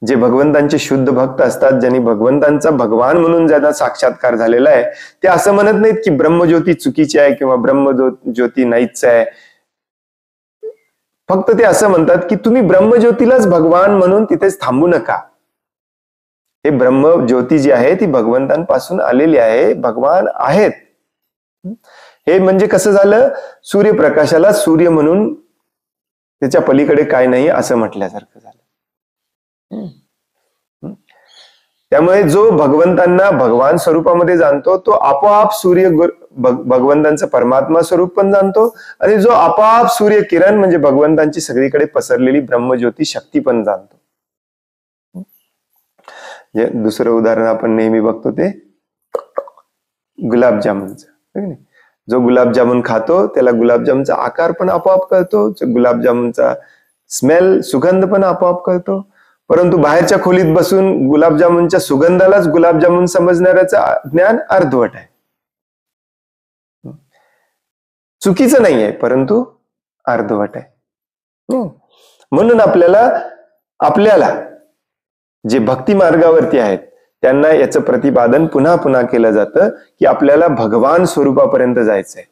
जे भगवंतांचे शुद्ध भक्त असतात, ज्यांनी भगवंतांचा भगवान म्हणून ज्यांना साक्षात्कार झालेला आहे, ते असं म्हणत नाहीत की ब्रह्मज्योती चुकीची आहे किंवा ब्रह्मज्योती नाहीच आहे. फक्त ते असं म्हणतात की तुम्ही ब्रह्मज्योतीलाच भगवान म्हणून तिथेच थांबू नका. हे ब्रह्मज्योती जी आहे ती भगवंतांपासून आलेली आहे, भगवान आहेत. हे म्हणजे कसं झालं, सूर्यप्रकाशाला सूर्य म्हणून त्याच्या पलीकडे काय नाही असं म्हटल्यासारखं झालं. त्यामुळे जो भगवंतांना भगवान स्वरूपामध्ये जाणतो तो आपोआप सूर्य भगवंतांचं परमात्मा स्वरूप पण जाणतो, आणि जो आपोआप सूर्य किरण म्हणजे भगवंतांची सगळीकडे पसरलेली ब्रह्मज्योती शक्ती पण जाणतो. दुसरं उदाहरण आपण नेहमी बघतो ते गुलाबजामुनचं. जो गुलाबजामुन खातो त्याला गुलाबजामुनचा आकार पण आपोआप कळतो, गुलाबजामुनचा स्मेल, सुगंध पण आपोआप कळतो. परंतु बाहेरच्या खोलीत बसून गुलाबजामुनच्या सुगंधालाच गुलाबजामुन समजणाऱ्याचं ज्ञान अर्धवट आहे. चुकीचं नाहीये, परंतु अर्धवट आहे. म्हणून आपल्याला जे भक्ती मार्गावरती आहेत त्यांना याचं प्रतिपादन पुन्हा पुन्हा केलं जातं की आपल्याला भगवान स्वरूपापर्यंत जायचंय,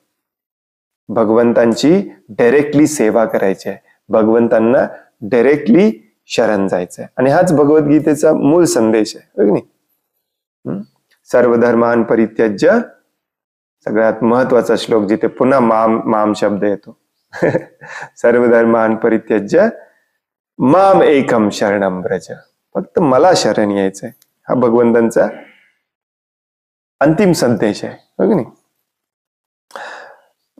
भगवंतांची डायरेक्टली सेवा करायची आहे, भगवंतांना डायरेक्टली शरण जायचंय. आणि हाच भगवद्गीतेचा मूळ संदेश आहे. सर्वधर्मान परित्यज्य, सगळ्यात महत्वाचा श्लोक जिथे पुन्हा माम शब्द येतो. सर्वधर्मान परित्यज्य माम एकम शरणम व्रज, फक्त मला शरण यायचंय. हा भगवंतांचा अंतिम संदेश आहे.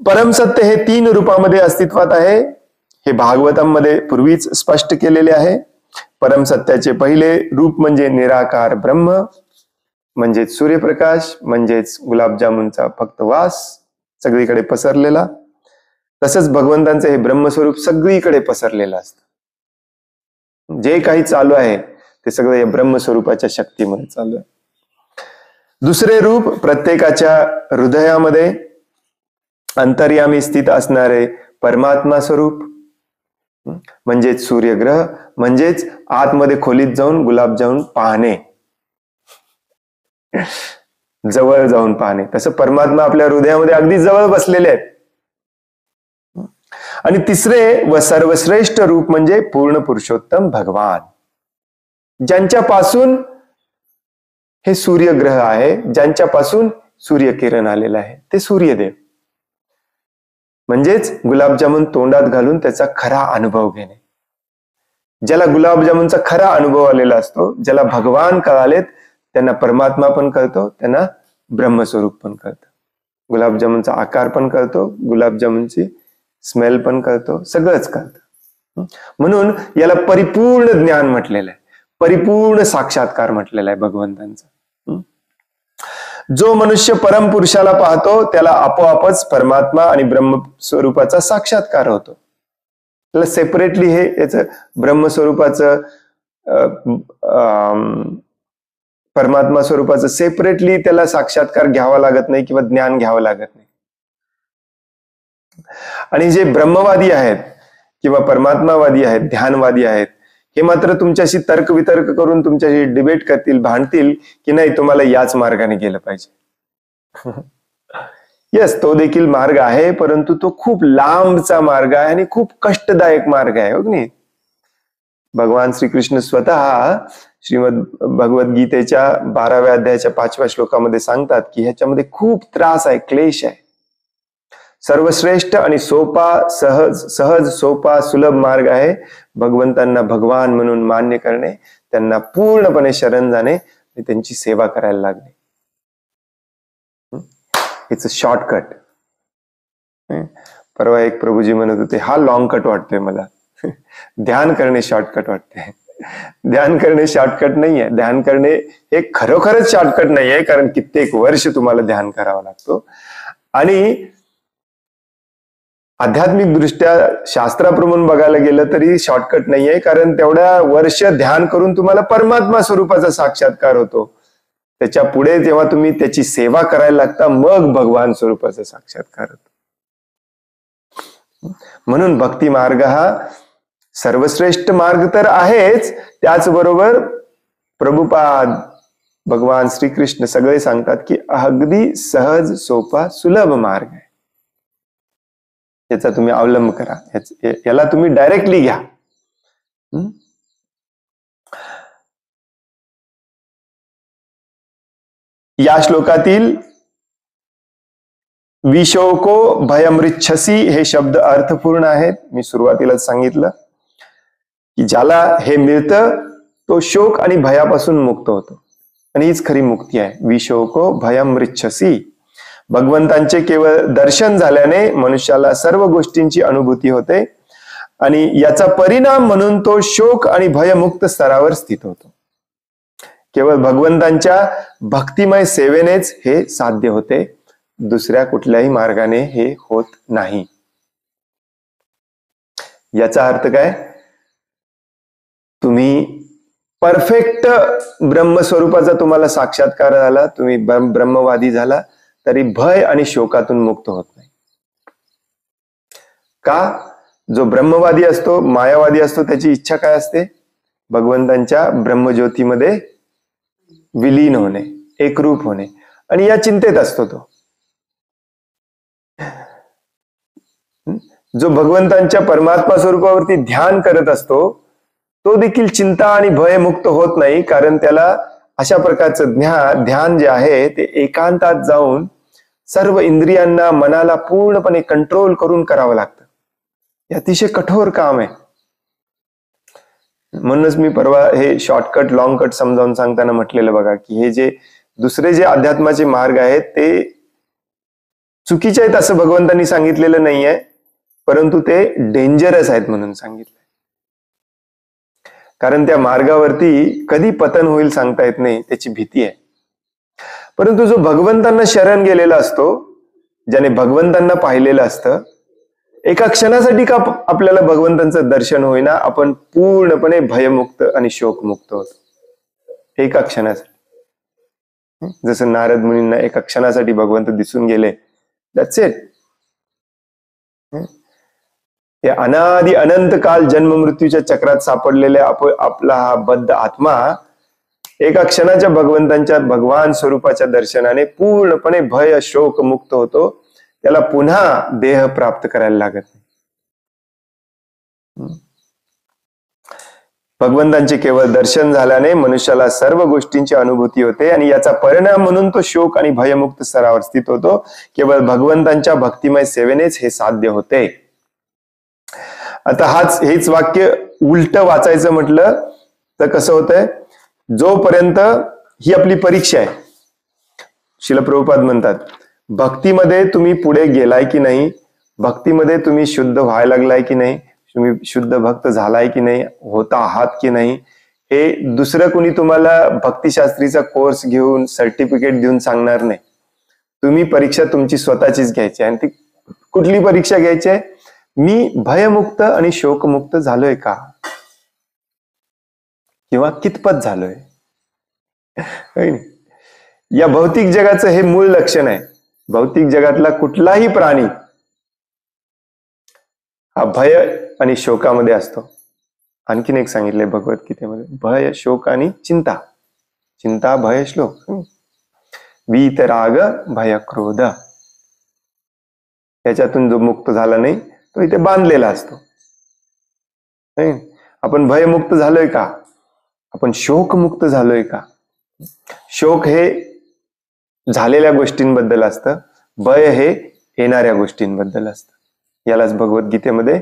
परमसत्य हे 3 रूपामध्ये अस्तित्वात आहे. हे भागवतांमध्ये पूर्वीच स्पष्ट केलेले आहे. परमसत्याचे पहिले रूप म्हणजे निराकार ब्रह्म, म्हणजेच सूर्यप्रकाश, म्हणजेच गुलाबजामुनचा फक्त वास सगळीकडे पसरलेला. तसंच भगवंतांचं हे ब्रह्मस्वरूप सगळीकडे पसरलेलं असतं. जे काही चालू आहे ते सगळं या ब्रह्मस्वरूपाच्या शक्तीमध्ये चालू आहे. दुसरे रूप प्रत्येकाच्या हृदयामध्ये अंतर्यामी स्थित असणारे परमात्मा स्वरूप, म्हणजेच सूर्यग्रह, म्हणजेच आतमध्ये खोलीत जाऊन गुलाबजामुन पाहणे, जवळ जाऊन पाहणे. तसं परमात्मा आपल्या हृदयामध्ये अगदी जवळ बसलेले आहेत. आणि तिसरे व सर्वश्रेष्ठ रूप म्हणजे पूर्ण पुरुषोत्तम भगवान, ज्यांच्यापासून हे सूर्यग्रह आहे, ज्यांच्यापासून सूर्यकिरण आलेला आहे, ते सूर्यदेव. म्हणजेच गुलाबजामुन तोंडात घालून त्याचा खरा अनुभव घेणे. ज्याला गुलाबजामुनचा खरा अनुभव आलेला असतो, ज्याला भगवान कळालेत, त्यांना परमात्मा पण कळतो, त्यांना ब्रह्मस्वरूप पण कळतं, गुलाबजामुनचा आकार पण कळतो, गुलाबजामुनची स्मेल पण कळतो, सगळंच कळतं. म्हणून याला परिपूर्ण ज्ञान म्हटलेलं आहे. परिपूर्ण साक्षात्कार म्हटलेला आहे भगवंतांचा. जो मनुष्य परमपुरुषाला पाहतो त्याला आपोआपच परमात्मा आणि ब्रह्मस्वरूपाचा साक्षात्कार होतो. त्याला सेपरेटली हे याच ब्रह्मस्वरूपाचं परमात्मा स्वरूपाचं सेपरेटली त्याला साक्षात्कार घ्यावा लागत नाही किंवा ज्ञान घ्यावं लागत नाही. आणि जे ब्रह्मवादी आहेत किंवा परमात्मावादी आहेत, ध्यानवादी आहेत, हे मात्र तुमच्याशी तर्कवितर्क करून तुमच्याशी डिबेट करतील, भांडतील की नाही तुम्हाला याच मार्गाने गेलं पाहिजे. येस, तो देखील मार्ग आहे, परंतु तो खूप लांबचा मार्ग आहे आणि खूप कष्टदायक मार्ग आहे, हो की नाही? भगवान श्रीकृष्ण स्वतः श्रीमद भगवद्गीतेच्या 12व्या अध्यायाच्या 5व्या श्लोकामध्ये सांगतात की ह्याच्यामध्ये खूप त्रास आहे, क्लेश आहे. सर्वश्रेष्ठ आणि सोपा, सहज सोपा सुलभ मार्ग आहे भगवंतांना भगवान म्हणून मान्य करणे, त्यांना पूर्णपणे शरण जाणे आणि त्यांची सेवा करायला लागणे. It's a shortcut. परवा एक प्रभूजी म्हणत होते, हा लॉंग कट वाटतोय मला. ध्यान करणे शॉर्टकट वाटते. ध्यान करणे शॉर्टकट नाहीये. ध्यान करणे हे खरोखरच शॉर्टकट नाहीये, कारण कित्येक वर्ष तुम्हाला ध्यान करावं लागतो. आणि आध्यात्मिक दृष्ट्या शास्त्राप्रमाणे बघायला गेलं तरी शॉर्टकट नाहीये, कारण तेवढ्या वर्ष ध्यान करून तुम्हाला परमात्मा स्वरूपाचा साक्षात्कार होतो. त्याच्या पुढे जेव्हा तुम्ही त्याची सेवा करायला लागता मग भगवान स्वरूपाचा साक्षात्कार होतो. म्हणून भक्ती मार्ग हा सर्वश्रेष्ठ मार्ग तर आहेच, त्याचबरोबर प्रभुपाद, भगवान श्रीकृष्ण सगळे सांगतात की अगदी सहज सोपा सुलभ मार्ग आहे. याचा तुम्ही अवलंब करा, याला तुम्ही डायरेक्टली घ्या. या श्लोकातील विशोको भयमृच्छसी हे शब्द अर्थपूर्ण आहेत. मी सुरुवातीलाच सांगितलं की ज्याला हे मिळतं तो शोक आणि भयापासून मुक्त होतो, आणि हीच खरी मुक्ती आहे. विशोको भयमृच्छसी. भगवंतांचे केवळ दर्शन झाल्याने मनुष्याला सर्व गोष्टींची अनुभूती होते आणि याचा परिणाम म्हणून तो शोक आणि भयमुक्त स्तरावर स्थित होतो. केवळ भगवंतांच्या भक्तिमय सेवेनेच हे साध्य होते, दुसऱ्या कुठल्याही मार्गाने हे होत नाही. याचा अर्थ काय? तुम्ही परफेक्ट ब्रह्मस्वरूपाचा तुम्हाला साक्षात्कार झाला, तुम्ही ब्रह्मवादी झाला, तरी भय आणि शोकातून मुक्त होत नाही. का? जो ब्रह्मवादी असतो, मायावादी असतो, त्याची इच्छा काय असते? भगवंतांच्या ब्रह्मज्योतीमध्ये विलीन होणे, एकरूप होणे, आणि या चिंतेत असतो तो. जो भगवंतांच्या परमात्मा स्वरूपावरती ध्यान करत असतो तो देखील चिंता आणि भय मुक्त होत नाही, कारण त्याला अशा प्रकारचं ध्यान जे आहे ते एकांतात जाऊन सर्व इंद्रियांना, मनाला पूर्णपणे कंट्रोल करून करावं लागतं. हे अतिशय कठोर काम आहे. म्हणूनच मी परवा हे शॉर्टकट लॉंग कट समजावून सांगताना म्हटलेलं बघा की हे जे दुसरे जे अध्यात्माचे मार्ग आहेत ते चुकीचे आहेत असं भगवंतांनी सांगितलेलं नाहीये, परंतु ते डेंजरस आहेत म्हणून सांगितलंय. कारण त्या मार्गावरती कधी पतन होईल सांगता येत नाही, त्याची भीती आहे. परंतु जो भगवंतांना शरण गेलेला असतो, ज्याने भगवंतांना पाहिलेलं असतं, एका क्षणासाठी का आपल्याला भगवंतांचं दर्शन होईना, आपण पूर्णपणे भयमुक्त आणि शोकमुक्त होतो एका क्षणासाठी. जसं नारद मुनींना एका क्षणासाठी भगवंत दिसून गेले, दॅट्स इट. हे अनादि अनंत काल जन्म मृत्यूच्या चक्रात सापडलेले आपला हा बद्ध आत्मा एका क्षणाच्या भगवंतांच्या भगवान स्वरूपाच्या दर्शनाने पूर्णपणे भय शोक मुक्त होतो. त्याला पुन्हा देह प्राप्त करायला लागत नाही. भगवंतांचे केवळ दर्शन झाल्याने मनुष्याला सर्व गोष्टींची अनुभूती होते आणि याचा परिणाम म्हणून तो शोक आणि भयमुक्त स्तरावर स्थित होतो. केवळ भगवंतांच्या भक्तिमय सेवेनेच हे साध्य होते. आता हेच वाक्य उलट वाचायचं म्हटलं तर कसं होतंय? जोपर्यंत ही आपली परीक्षा आहे, श्रील प्रभुपाद म्हणतात, भक्तीमध्ये तुम्ही पुढे गेलाय की नाही, भक्तीमध्ये तुम्ही शुद्ध व्हायला लागलाय की नाही, तुम्ही शुद्ध भक्त झालाय की नाही, होता आहात की नाही, हे दुसरं कुणी तुम्हाला भक्तिशास्त्रीचा कोर्स घेऊन सर्टिफिकेट देऊन सांगणार नाही. तुम्ही परीक्षा तुमची स्वतःचीच घ्यायची आणि ती कुठली परीक्षा घ्यायची आहे? मी भयमुक्त आणि शोकमुक्त झालोय का, किंवा कितपत झालोय. होय ना? या भौतिक जगाचं हे मूळ लक्षण आहे. भौतिक जगातला कुठलाही प्राणी हा भय आणि शोकामध्ये असतो. आणखीन एक सांगितलंय भगवद्गीतेमध्ये, भय शोक आणि चिंता. चिंता भय श्लोक, वीतराग भय क्रोध. याच्यातून जो मुक्त झाला नाही तो इथे बांधलेला असतो. आपण भयमुक्त झालोय का, आपण शोकमुक्त झालोय का. शोक हे झालेल्या गोष्टींबद्दल असतं, भय हे येणाऱ्या गोष्टींबद्दल असतं. यालाच भगवद्गीतेमध्ये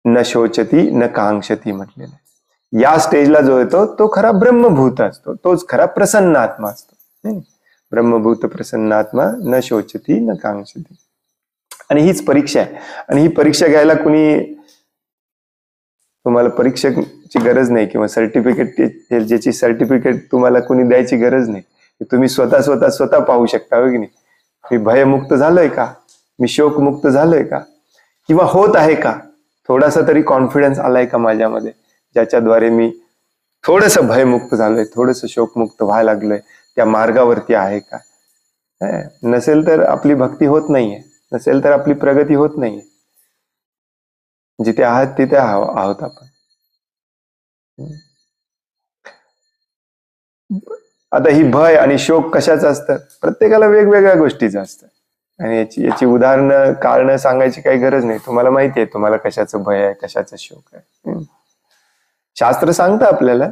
न शोचती न कांक्षती म्हटलेलं आहे. या स्टेजला जो येतो तो खरा ब्रह्मभूत असतो, तोच खरा प्रसन्न आत्मा असतो. ब्रह्मभूत प्रसन्न आत्मा न शोचती न कांक्षती. आणि हीच परीक्षा आहे. आणि ही परीक्षा घ्यायला कुणी, तुम्हाला परीक्षेची गरज नाही किंवा सर्टिफिकेट, ज्याची सर्टिफिकेट तुम्हाला कुणी द्यायची गरज नाही. तुम्ही स्वतः पाहू शकता, हो की नाही. मी भयमुक्त झालोय का, मी शोकमुक्त झालोय का, किंवा होत आहे का, थोडासा तरी कॉन्फिडन्स आलाय का माझ्यामध्ये, ज्याच्याद्वारे मी थोडस भयमुक्त झालोय, थोडस शोकमुक्त व्हायला लागलोय, त्या मार्गावरती आहे का. नसेल तर आपली भक्ती होत नाहीये, नसेल तर आपली प्रगती होत नाहीये. जिथे आहात तिथे आहोत आपण. आता ही भय आणि शोक कशाचं असतं? प्रत्येकाला वेगवेगळ्या गोष्टीचं असतं. आणि याची उदाहरणं कारणं सांगायची काही गरज नाही. तुम्हाला माहिती आहे तुम्हाला कशाचं भय आहे, कशाचं शोक आहे. शास्त्र सांगतं आपल्याला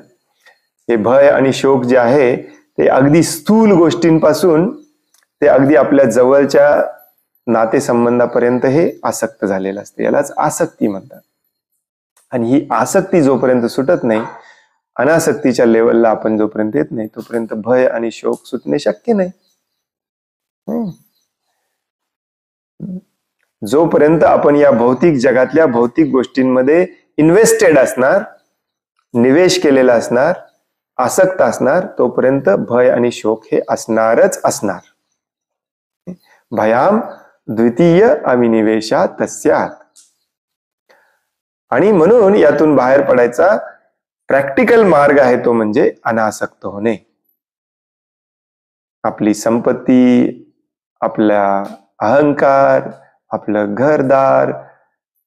हे भय आणि शोक जे आहे ते अगदी स्थूल गोष्टींपासून ते अगदी आपल्या जवळच्या नातेसंबंधापर्यंत हे आसक्त झालेलं असतं. यालाच आसक्ती म्हणतात. आणि ही आसक्ती जोपर्यंत सुटत नाही, अनासक्तीच्या लेवलला आपण जोपर्यंत येत नाही, तोपर्यंत भय आणि शोक सुटणे शक्य नाही. जोपर्यंत आपण या भौतिक जगातल्या भौतिक गोष्टींमध्ये इन्व्हेस्टेड असणार, निवेश केलेला असणार, आसक्त असणार, तोपर्यंत भय आणि शोक हे असणारच असणार. भयाम द्वितीय अविनिवेशा तस्यात. आणि म्हणून यातून बाहेर पडायचा प्रॅक्टिकल मार्ग आहे तो म्हणजे अनासक्त होणे. आपली संपत्ती, आपला अहंकार, आपलं घरदार,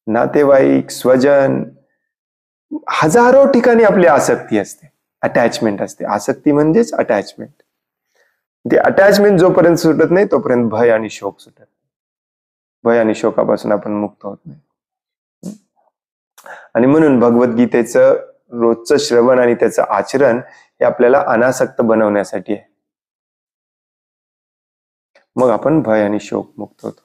नातेवाईक, स्वजन, हजारो ठिकाणी आपली आसक्ती असते, अटॅचमेंट असते. आसक्ती म्हणजेच अटॅचमेंट. ते अटॅचमेंट जोपर्यंत सुटत नाही तोपर्यंत भय आणि शोक सुटत नाही. भय आणि शोकापासून आपण मुक्त होत नाही. आणि म्हणून भगवद्गीतेचं रोजचं श्रवण आणि त्याचं आचरण हे आपल्याला अनासक्त बनवण्यासाठी आहे. मग आपण भय आणि शोक मुक्त होतो.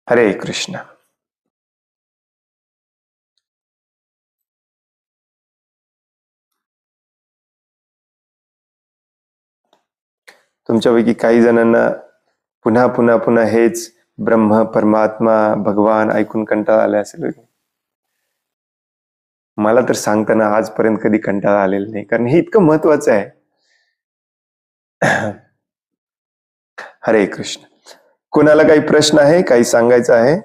हरे कृष्ण. तुमच्यापैकी काही जणांना पुन्हा पुन्हा पुन्हा हेच ब्रह्म, परमात्मा, भगवान ऐकून कंटाळा आला असेल. मला तर सांगताना आजपर्यंत कधी कंटाळा आलेला नाही, कारण हे इतकं महत्वाचं आहे. हरे कृष्ण. कोणाला काही प्रश्न आहे, काही सांगायचं आहे?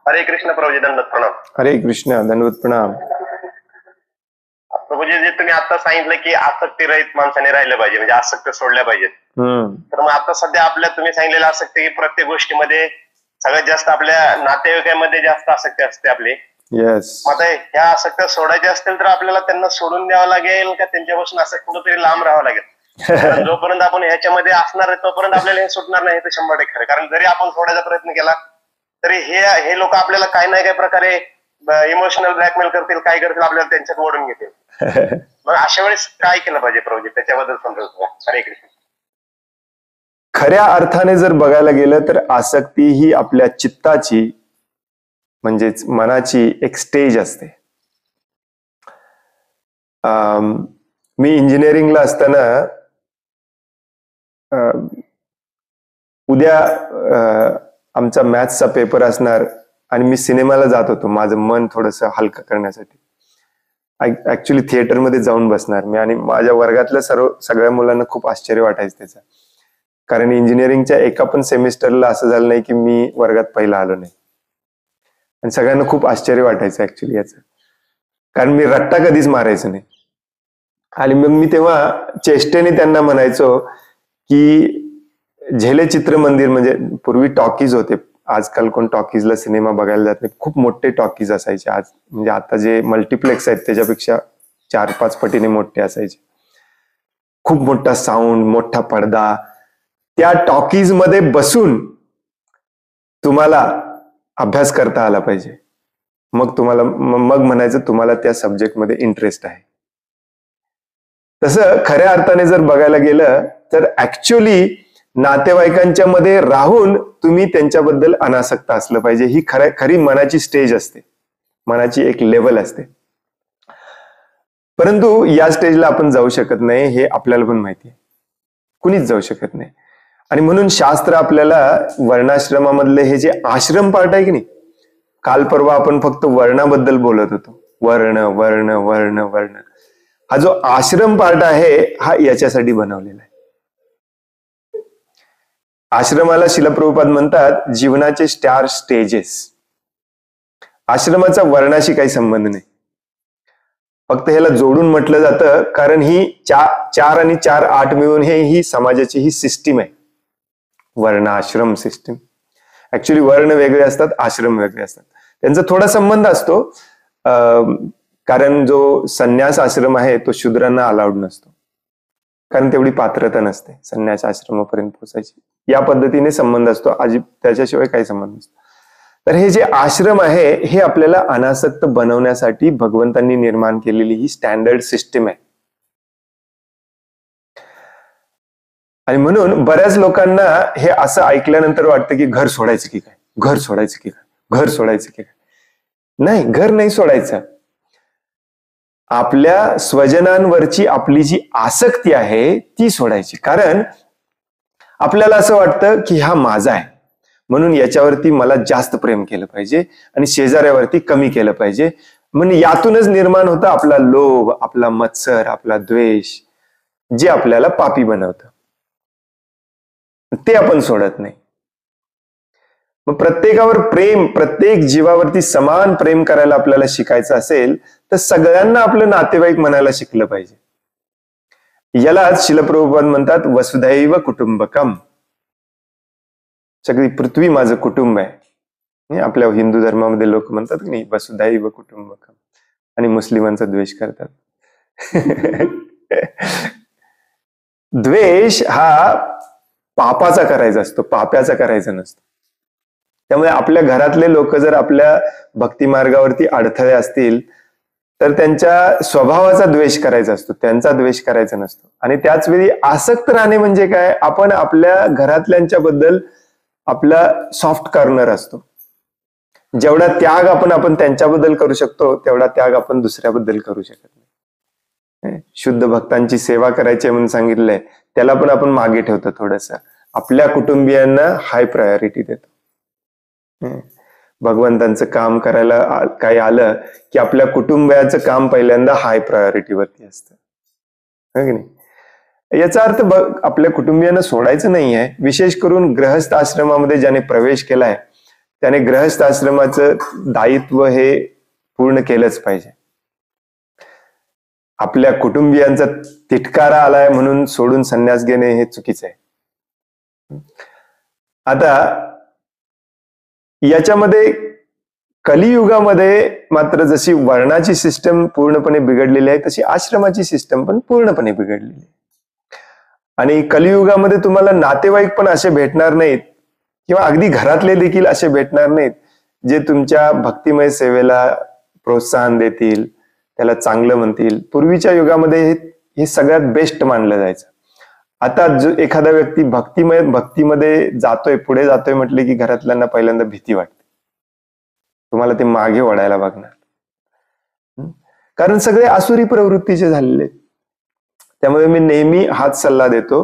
हरे कृष्ण प्रभुजी, दंडवत प्रणाम. हरे कृष्ण, दंडवत प्रणाम. प्रभुजी, जे तुम्ही आता सांगितलं की आसक्ती रहित माणसाने राहिलं पाहिजे, म्हणजे आसक्त सोडल्या पाहिजेत. तर मग आता सध्या आपल्या तुम्ही सांगितलेलं आसक्ती की प्रत्येक गोष्टीमध्ये सगळ्यात जास्त आपल्या नातेवाईकांमध्ये जास्त आसक्ती असते आपली. येस. आता ह्या आसक्त्या सोडायच्या असतील तर आपल्याला त्यांना सोडून द्यावं लागेल का त्यांच्यापासून असं कुठंतरी लांब राहावं लागेल? कारण जोपर्यंत आपण ह्याच्यामध्ये असणार आहे तोपर्यंत आपल्याला हे सुटणार नाही, हे तर 100% खरं. कारण जरी आपण सोडायचा प्रयत्न केला तरी हे लोक आपल्याला काही ना काही प्रकारे इमोशनल ब्लॅकमेल करतील, काय करतील, आपल्याला त्यांच्यात ओढून घेतील. मग अशा वेळेस काय केलं पाहिजे प्रभुजी, त्याच्याबद्दल समजा. हरे कृष्ण. खऱ्या अर्थाने जर बघायला गेलं तर आसक्ती ही आपल्या चित्ताची म्हणजेच मनाची एक स्टेज असते. मी इंजिनिअरिंगला असताना उद्या आमचा मॅथ्सचा पेपर असणार आणि मी सिनेमाला जात होतो माझं मन थोडंसं हलकं करण्यासाठी. ऍक्च्युली थिएटरमध्ये जाऊन बसणार मी आणि माझ्या वर्गातल्या सगळ्या मुलांना खूप आश्चर्य वाटायचं त्याचं, कारण इंजिनिअरिंगच्या एका पण सेमिस्टरला असं झालं नाही की मी वर्गात पहिला आलो नाही. आणि सगळ्यांना खूप आश्चर्य वाटायचं ऍक्च्युली याचं, कारण मी रट्टा कधीच मारायचो नाही. आणि मग मी तेव्हा चेष्टेने त्यांना म्हणायचो की झेले चित्रमंदिर, म्हणजे पूर्वी टॉकीज होते, आजकाल कोण टॉकीजला सिनेमा बघायला जात नाही, खूप मोठे टॉकीज असायचे. आज म्हणजे आता जे मल्टिप्लेक्स आहेत त्याच्यापेक्षा 4-5 पटीने मोठे असायचे. खूप मोठा साऊंड, मोठा पडदा. त्या टॉकीज मध्ये बसून तुम्हाला अभ्यास करता आला पाहिजे, मग म्हणायचं तुम्हाला त्या सब्जेक्टमध्ये इंटरेस्ट आहे. तसं खऱ्या अर्थाने जर बघायला गेलं तर ऍक्च्युली नातेवाईकांच्या मध्ये राहून तुम्ही त्यांच्याबद्दल अनासक्त असलं पाहिजे. ही खरी मनाची स्टेज असते, मनाची एक लेवल असते. परंतु या स्टेजला आपण जाऊ शकत नाही हे आपल्याला पण माहिती आहे, कुणीच जाऊ शकत नाही. आणि म्हणून शास्त्र आपल्याला वर्णाश्रमामधले हे जे आश्रम पार्ट आहे की नाही, काल परवा आपण फक्त वर्णाबद्दल बोलत होतो, वर्ण वर्ण वर्ण वर्ण. हा जो आश्रम पार्ट आहे हा याच्यासाठी बनवलेला आहे. आश्रमाला शिला प्रभुपाद म्हणतात जीवनाचे 4 स्टेजेस. आश्रमाचा वर्णाशी काही संबंध नाही, फक्त ह्याला जोडून म्हटलं जातं कारण ही 4 आणि 4 8 मिळून ही समाजाची ही सिस्टीम आहे, वर्ण आश्रम सिस्टीम. ऍक्च्युली वर्ण वेगळे असतात, आश्रम वेगळे असतात. त्यांचा थोडा संबंध असतो, कारण जो संन्यास आश्रम आहे तो शूद्रांना अलाउड नसतो, कारण तेवढी पात्रता नसते संन्यास आश्रमापर्यंत पोहोचायची. या पद्धतीने संबंध असतो, त्याच्याशिवाय काही संबंध नसतो. तर हे जे आश्रम आहे हे आपल्याला अनासक्त बनवण्यासाठी भगवंतांनी निर्माण केलेली ही स्टँडर्ड सिस्टीम आहे. आणि म्हणून बऱ्याच लोकांना हे असं ऐकल्यानंतर वाटतं की घर सोडायचं की काय, घर सोडायचं की काय, घर सोडायचं की काय. नाही, घर नाही सोडायचं. आपल्या स्वजनांवरची आपली जी आसक्ती आहे ती सोडायची. कारण आपल्याला असं वाटतं की हा माझा आहे म्हणून याच्यावरती मला जास्त प्रेम केलं पाहिजे आणि शेजाऱ्यावरती कमी केलं पाहिजे. म्हणजे यातूनच निर्माण होतं आपला लोभ, आपला मत्सर, आपला द्वेष, जे आपल्याला पापी बनवतं. ते आपण सोडत नाही. मग प्रत्येकावर प्रेम, प्रत्येक जीवावरती समान प्रेम करायला आपल्याला शिकायचं असेल तर सगळ्यांना आपलं नातेवाईक म्हणायला शिकलं पाहिजे. यालाच शिला प्रभुपाद म्हणतात वसुधैव कुटुंबकम. सगळी पृथ्वी माझं कुटुंब आहे. आपल्या हिंदू धर्मामध्ये लोक म्हणतात की नाही वसुधैव कुटुंबकम, आणि मुस्लिमांचा द्वेष करतात. द्वेष हा पापाचा करायचा असतो, पाप्याचा करायचा नसतो. त्यामुळे आपल्या घरातले लोक जर आपल्या भक्ती मार्गावरती अडथळे असतील तर त्यांच्या स्वभावाचा द्वेष करायचा असतो, त्यांचा द्वेष करायचा नसतो. आणि त्याच वेळी आसक्त राहणे म्हणजे काय, आपण आपल्या घरातल्यांच्या बद्दल आपला सॉफ्ट कॉर्नर असतो. जेवढा त्याग आपण त्यांच्याबद्दल करू शकतो तेवढा त्याग आपण दुसऱ्याबद्दल करू शकत नाही. शुद्ध भक्तांची सेवा करायची म्हणून सांगितलंय, त्याला पण आपण मागे ठेवतो थोडस. आपल्या कुटुंबियांना हाय प्रायोरिटी देतो. भगवंतांचं काम करायला काही आलं की आपल्या कुटुंबियाचं काम पहिल्यांदा हाय प्रायोरिटीवरती असतं, है की नाही. याचा अर्थ आपल्या कुटुंबियांना सोडायचं नाही आहे. विशेष करून ग्रहस्थ आश्रमामध्ये ज्याने प्रवेश केलाय त्याने ग्रहस्थ आश्रमाचं दायित्व हे पूर्ण केलंच पाहिजे. आपल्या कुटुंबियांचा तिटकारा आलाय म्हणून सोडून संन्यास घेणे हे चुकीचं आहे. आता याच्यामध्ये कलियुगामध्ये मात्र जशी वर्णाची सिस्टम पूर्णपणे बिघडलेली आहे तशी आश्रमाची सिस्टम पण पूर्णपणे बिघडलेली आहे. आणि कलियुगामध्ये तुम्हाला नातेवाईक पण असे भेटणार नाहीत किंवा अगदी घरातले देखील असे भेटणार नाहीत जे तुमच्या भक्तिमय सेवेला प्रोत्साहन देतील, त्याला चांगलं म्हणतील. पूर्वीच्या युगामध्ये हे सगळ्यात बेस्ट मानलं जायचं. आता जो एखादा व्यक्ती भक्तीमध्ये जातोय, पुढे जातोय म्हटले की घरातल्यांना पहिल्यांदा भीती वाटते, तुम्हाला ते मागे वळायला बघणार. कारण सगळे आसुरी प्रवृत्तीचे झालेले. त्यामुळे मी नेहमी हाच सल्ला देतो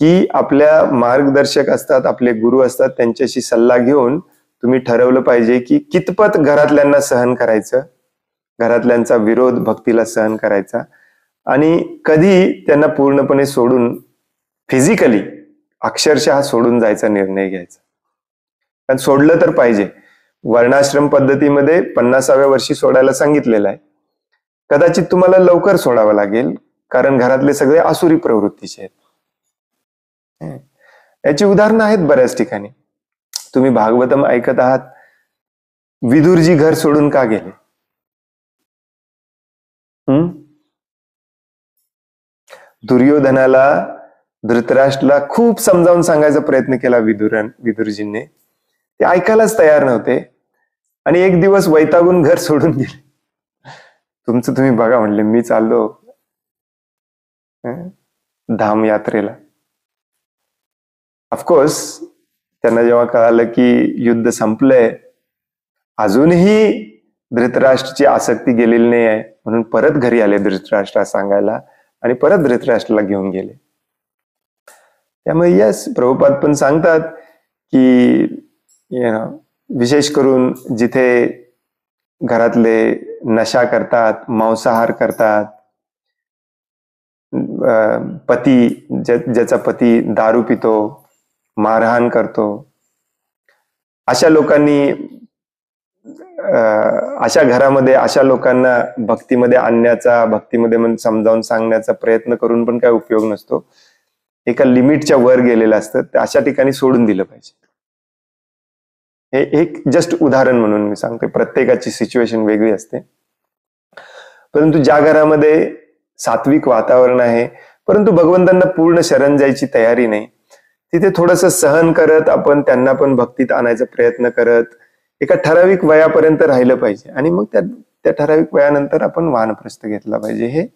की आपल्या मार्गदर्शक असतात, आपले गुरु असतात, त्यांच्याशी सल्ला घेऊन तुम्ही ठरवलं पाहिजे की कितपत घरातल्यांना सहन करायचं, घरातल्यांचा विरोध भक्तीला सहन करायचा, आणि कधी त्यांना पूर्णपणे सोडून, फिजिकली अक्षरशः सोडून जायचा निर्णय घ्यायचा. कारण सोडलं तर पाहिजे. वर्णाश्रम पद्धतीमध्ये 50व्या वर्षी सोडायला सांगितलेलं आहे. कदाचित तुम्हाला लवकर सोडावं लागेल, कारण घरातले सगळे आसुरी प्रवृत्तीचे आहेत. याची उदाहरणं आहेत बऱ्याच ठिकाणी. तुम्ही भागवतम ऐकत आहात, विदुरजी घर सोडून का गेले? दुर्योधनाला, धृतराष्ट्रला खूप समजावून सांगायचा प्रयत्न केला विदुरजींनी. ते ऐकायलाच तयार नव्हते आणि एक दिवस वैतागून घर सोडून गेले. तुमचं तुम्ही बघा म्हणले, मी चाललो धाम यात्रेला. ऑफकोर्स त्यांना जेव्हा कळालं की युद्ध संपलंय, अजूनही धृतराष्ट्राची आसक्ती गेलेली नाही आहे, म्हणून परत घरी आले धृतराष्ट्राला सांगायला आणि परत धृतराष्ट्राला घेऊन गेले. त्यामुळे यस, प्रभुपाद पण सांगतात की विशेष करून जिथे घरातले नशा करतात, मांसाहार करतात, पती ज्याचा पती दारू पितो, मारहाण करतो, अशा लोकांनी, अशा घरामध्ये अशा लोकांना भक्तीमध्ये आणण्याचा, भक्तीमध्ये समजावून सांगण्याचा प्रयत्न करून पण काय उपयोग नसतो. एका लिमिटच्या वर गेलेलं असतं, अशा ठिकाणी सोडून दिलं पाहिजे. हे एक जस्ट उदाहरण म्हणून मी सांगतोय. प्रत्येकाची सिच्युएशन वेगळी असते. परंतु ज्या घरामध्ये सात्विक वातावरण आहे, परंतु भगवंतांना पूर्ण शरण जायची तयारी नाही, तिथे थोडस सहन करत आपण त्यांना पण भक्तीत आणायचा प्रयत्न करत एका ठराविक वयापर्यंत राहिलं पाहिजे, आणि मग त्या ठराविक वयानंतर आपण वानप्रस्थ घेतला पाहिजे. हे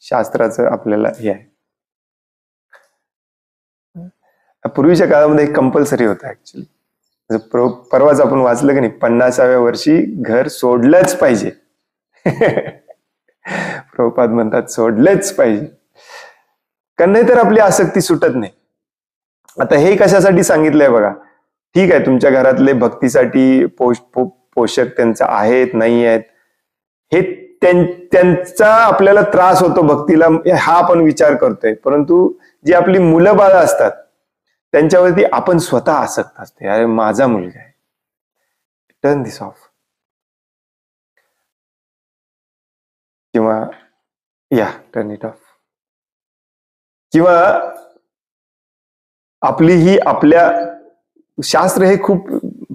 शास्त्राचं आपल्याला हे आहे. पूर्वीच्या काळामध्ये कंपल्सरी होतं ऍक्च्युली. परवाच आपण वाचलं की नाही, 50व्या वर्षी घर सोडलंच पाहिजे. प्रभुपाद म्हणतात सोडलेच पाहिजे, कारण नाही तर आपली आसक्ती सुटत नाही. आता हे कशासाठी सांगितलंय बघा. ठीक आहे, तुमच्या घरातले भक्तीसाठी पोषक त्यांचं आहेत नाही आहेत, हे त्यांचा आपल्याला त्रास होतो भक्तीला, हा आपण विचार करतोय. परंतु जी आपली मुलं बाळं असतात त्यांच्यावरती आपण स्वतः आसक्त असते. अरे माझा मुलगा आहे, टर्न दिस ऑफ, किंवा टर्न इट ऑफ. किंवा आपली ही, आपल्या शास्त्र हे खूप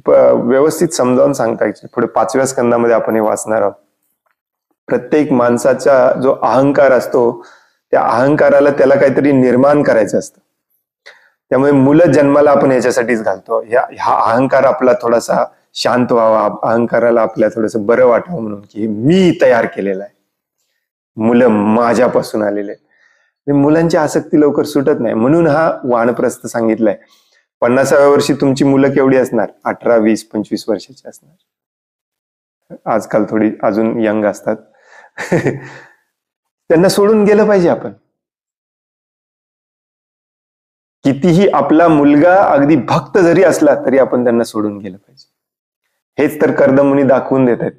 व्यवस्थित समजावून सांगतात. पुढे 5व्या स्कंदामध्ये आपण हे वाचणार आहोत. प्रत्येक माणसाचा जो अहंकार असतो, त्या अहंकाराला त्याला काहीतरी निर्माण करायचं असतं. त्यामुळे मुलं जन्माला आपण याच्यासाठीच घालतो. हा अहंकार आपला थोडासा शांत व्हावा, अहंकाराला आपल्या थोडंसं बरं वाटावं म्हणून, की मी तयार केलेलं आहे, मुलं माझ्यापासून आलेले. मुलांची आसक्ती लवकर सुटत नाही, म्हणून हा वानप्रस्थ सांगितलाय. 50व्या वर्षी तुमची मुलं केवढी असणार? 18, 20, 25 वर्षाची असणार. आजकाल थोडी अजून यंग असतात. त्यांना सोडून गेलं पाहिजे आपण. कितीही आपला मुलगा अगदी भक्त जरी असला तरी आपण त्यांना सोडून गेलं पाहिजे. हेच तर कर्दमुनी दाखवून देत आहेत.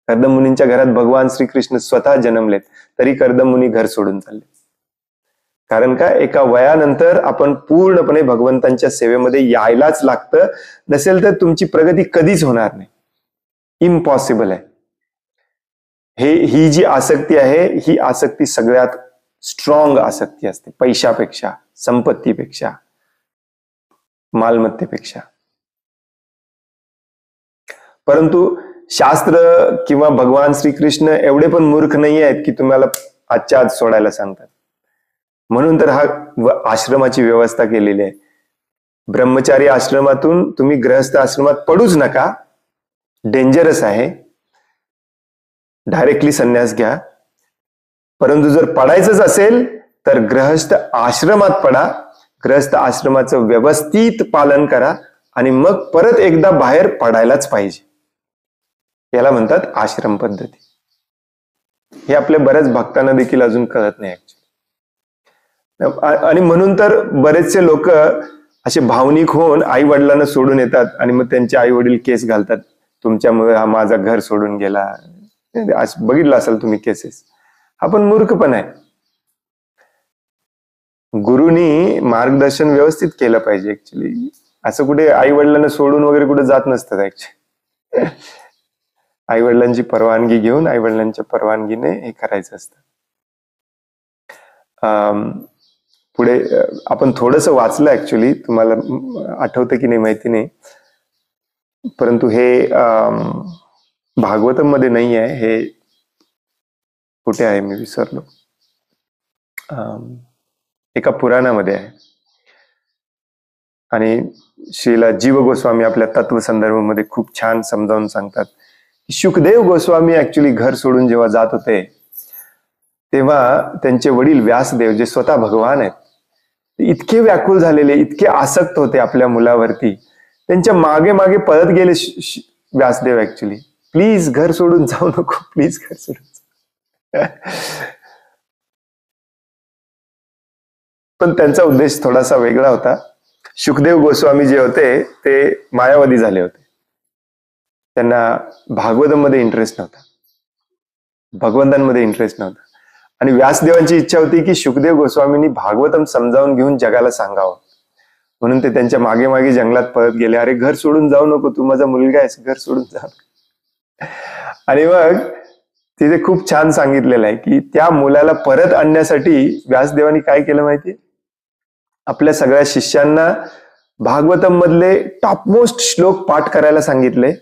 कर्दमुनींच्या घरात भगवान श्रीकृष्ण स्वतः जन्मलेत, तरी कर्दमुनी घर सोडून चालले. कारण का, एका वयानंतर आपण पूर्णपणे भगवंतांच्या सेवेमध्ये यायलाच लागतं. नसेल तर तुमची प्रगती कधीच होणार नाही. इम्पॉसिबल आहे. ही जी आसक्ती आहे, ही आसक्ती सगळ्यात स्ट्रॉंग आसक्ती असते, पैशापेक्षा, संपत्तीपेक्षा, मालमत्तेपेक्षा. परंतु शास्त्र किंवा भगवान श्रीकृष्ण एवढे पण मूर्ख नाही आहेत की तुम्हाला आजच्या आज सोडायला सांगतात. म्हणून तर हा आश्रमाची व्यवस्था केलेली आहे. ब्रह्मचारी आश्रमातून तुम्ही गृहस्थ आश्रमात पडूच नका, डेंजरस आहे. डायरेक्टली संन्यास घ्या. परंतु जर पडायचंच असेल तर गृहस्थ आश्रमात पडा, गृहस्थ आश्रमाचं व्यवस्थित पालन करा आणि मग परत एकदा बाहेर पडायलाच पाहिजे. याला म्हणतात आश्रम पद्धती. हे आपल्या बऱ्याच भक्तांना देखील अजून कळत नाही ऍक्च्युली. आणि म्हणून तर बरेचसे लोक असे भावनिक होऊन आई वडिलांना सोडून येतात आणि मग त्यांचे आई वडील केस घालतात, तुमच्यामुळे हा माझा घर सोडून गेला. बघितलं असेल तुम्ही केसेस. हा पण मूर्खपणा आहे. गुरुनी मार्गदर्शन व्यवस्थित केलं पाहिजे ऍक्च्युली. असं कुठे आई वडिलांना सोडून वगैरे कुठे जात नसतात ऍक्च्युली. आई वडिलांची परवानगी घेऊन आई वडिलांच्या परवानगीने हे करायचं असतं. पुढे आपण थोडस वाचलं ऍक्च्युली, तुम्हाला आठवतं की नाही माहिती नाही, परंतु हे भागवतम मध्ये नाही आहे. हे कुठे आहे मी विसरलो. एका पुराणामध्ये आहे. आणि श्रीला जीव गोस्वामी आपल्या तत्व संदर्भामध्ये खूप छान समजावून सांगतात. शुकदेव गोस्वामी ऍक्च्युली घर सोडून जेव्हा जात होते तेव्हा त्यांचे वडील व्यासदेव, जे स्वतः भगवान आहेत, इतके व्याकुळ झालेले, इतके आसक्त होते आपल्या मुलावरती, त्यांच्या मागे मागे पळत गेले व्यासदेव ऍक्च्युली. प्लीज घर सोडून जाऊ नको, प्लीज घर सोडून जाऊ. पण त्यांचा उद्देश थोडासा वेगळा होता. शुकदेव गोस्वामी जे होते ते मायावादी झाले होते. त्यांना भागवतामध्ये इंटरेस्ट नव्हता, भगवंतांमध्ये इंटरेस्ट नव्हता. आणि व्यासदेवांची इच्छा होती की शुकदेव गोस्वामींनी भागवतम समजावून घेऊन जगाला सांगावं. म्हणून ते त्यांच्या मागे मागे जंगलात पळत गेले. अरे घर सोडून जाऊ नको, तू माझा मुलगा आहेस, घर सोडून जा. आणि मग तिथे खूप छान सांगितलेलं आहे की त्या मुलाला परत आणण्यासाठी व्यासदेवांनी काय केलं माहितीये? आपल्या सगळ्या शिष्यांना भागवतम मधले टॉपमोस्ट श्लोक पाठ करायला सांगितले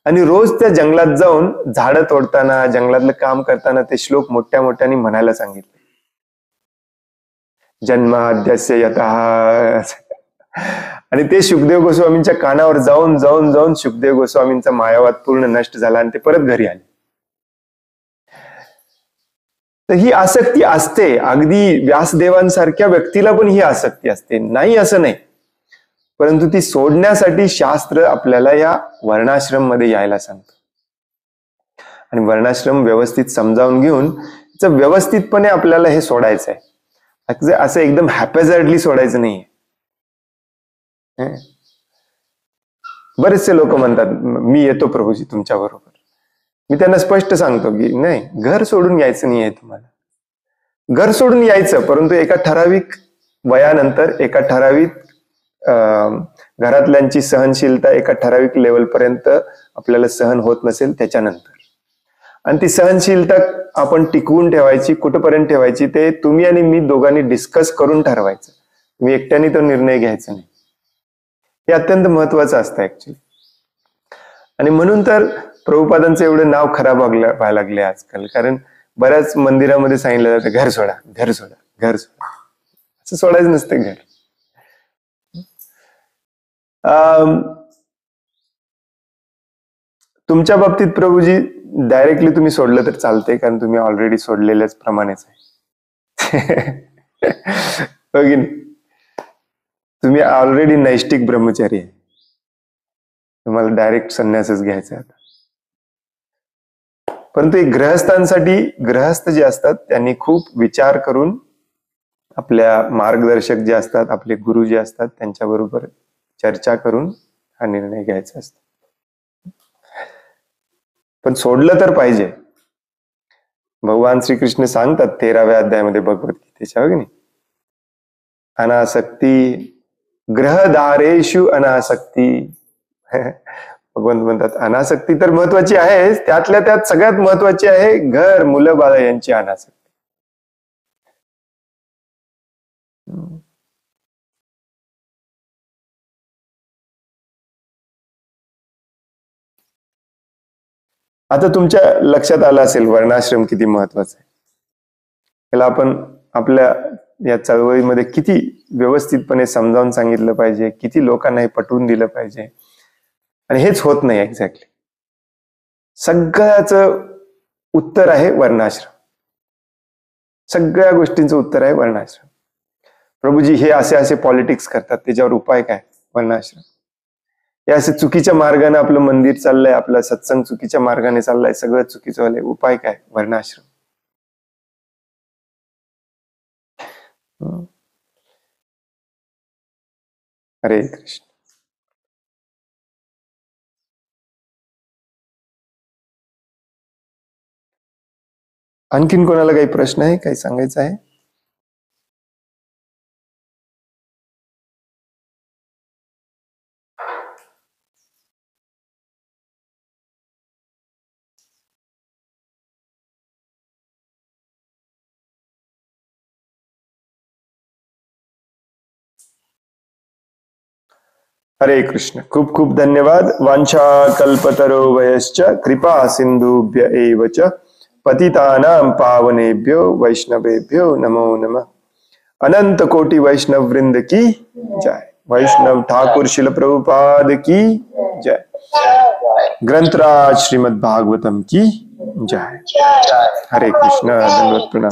आणि रोज त्या जंगलात जाऊन झाडं तोडताना, जंगलातलं काम करताना ते श्लोक मोठ्या मोठ्याने म्हणायला सांगितले. जन्माद्यस्य यतः. आणि ते शुकदेव गोस्वामींच्या कानावर जाऊन जाऊन जाऊन शुकदेव गोस्वामींचा मायावाद पूर्ण नष्ट झाला आणि ते परत घरी आले. तर ही आसक्ती असते. अगदी व्यासदेवांसारख्या व्यक्तीला पण ही आसक्ती असते, नाही असं नाही. परंतु ती सोडण्यासाठी शास्त्र आपल्याला या वर्णाश्रम मध्ये यायला सांगतं. आणि वर्णाश्रम व्यवस्थित समजावून घेऊन व्यवस्थितपणे आपल्याला हे सोडायचं आहे. असं एकदम हॅपॅझर्डली सोडायचं नाहीये. बरेचसे लोक म्हणतात मी येतो प्रभूजी तुमच्या बरोबर. मी त्यांना स्पष्ट सांगतो की नाही, घर सोडून यायचं नाही आहे तुम्हाला. घर सोडून यायचं, परंतु एका ठराविक वयानंतर, एका ठराविक घरातल्यांची सहनशीलता एका ठराविक लेवल पर्यंत आपल्याला सहन होत नसेल त्याच्यानंतर. आणि ती सहनशीलता आपण टिकवून ठेवायची, कुठपर्यंत ठेवायची ते तुम्ही आणि मी दोघांनी डिस्कस करून ठरवायचं. तुम्ही एकट्याने तो निर्णय घ्यायचा नाही. हे अत्यंत महत्वाचं असतं ऍक्च्युली. आणि म्हणून तर प्रभुपादांचं एवढं नाव खराब व्हायला लागले आजकाल. कारण बऱ्याच मंदिरामध्ये सांगितलं जातं घर सोडा, घर सोडा, घर सोडा. असं सोडायचं नसतं घर. तुमच्या बाबतीत प्रभूजी डायरेक्टली तुम्ही सोडलं तर चालतंय, कारण तुम्ही ऑलरेडी सोडलेल्याच प्रमाणेच आहे. तुम्ही ऑलरेडी नैष्टिक ब्रह्मचारी आहे. तुम्हाला डायरेक्ट संन्यासच घ्यायचा आता. परंतु गृहस्थांसाठी, गृहस्थ जे असतात त्यांनी खूप विचार करून, आपल्या मार्गदर्शक जे असतात, आपले गुरु जे असतात त्यांच्याबरोबर चर्चा करून हा निर्णय घ्यायचा असतो. पण सोडलं तर पाहिजे. भगवान श्रीकृष्ण सांगतात 13व्या अध्यायामध्ये भगवद्गीतेच्या, हो की नाही, अनासक्ती ग्रहदारेषु अनासक्ती. भगवंत म्हणतात अनासक्ती तर महत्वाची आहे, त्यातल्या त्यात सगळ्यात महत्वाची आहे घर, मुलं बाळ यांची अनासक्ती. आता तुमच्या लक्षात आलं असेल वर्णाश्रम किती महत्वाचा आहे. त्याला आपण आपल्या या चळवळीमध्ये किती व्यवस्थितपणे समजावून सांगितलं पाहिजे, किती लोकांना हे पटवून दिलं पाहिजे. आणि हेच होत नाही एक्झॅक्टली. सगळ्याच उत्तर आहे वर्णाश्रम. सगळ्या गोष्टींचं उत्तर आहे वर्णाश्रम. प्रभूजी हे असे असे पॉलिटिक्स करतात, त्याच्यावर उपाय काय? वर्णाश्रम. हे असे चुकीच्या मार्गाने आपलं मंदिर चाललंय, आपला सत्संग चुकीच्या मार्गाने चाललाय, सगळं चुकीचं झालंय, उपाय काय? वर्णाश्रम. हरे कृष्ण. आणखीन कोणाला काही प्रश्न आहे, काही सांगायचं आहे? हरे कृष्ण. खूप खूप धन्यवाद. वांछा कल्पतरो वयश्च कृपा सिंधुभ्य एव च पतितानां पावनेभ्यो वैष्णवेभ्यो नमो नमः. अनंत कोटि वैष्णव वृंद की जय. वैष्णव ठाकुर शिल प्रभुपाद की जय. ग्रंथराज श्रीमद् भागवतम की जय. हरे कृष्ण. धन्यवाद. प्रणाम.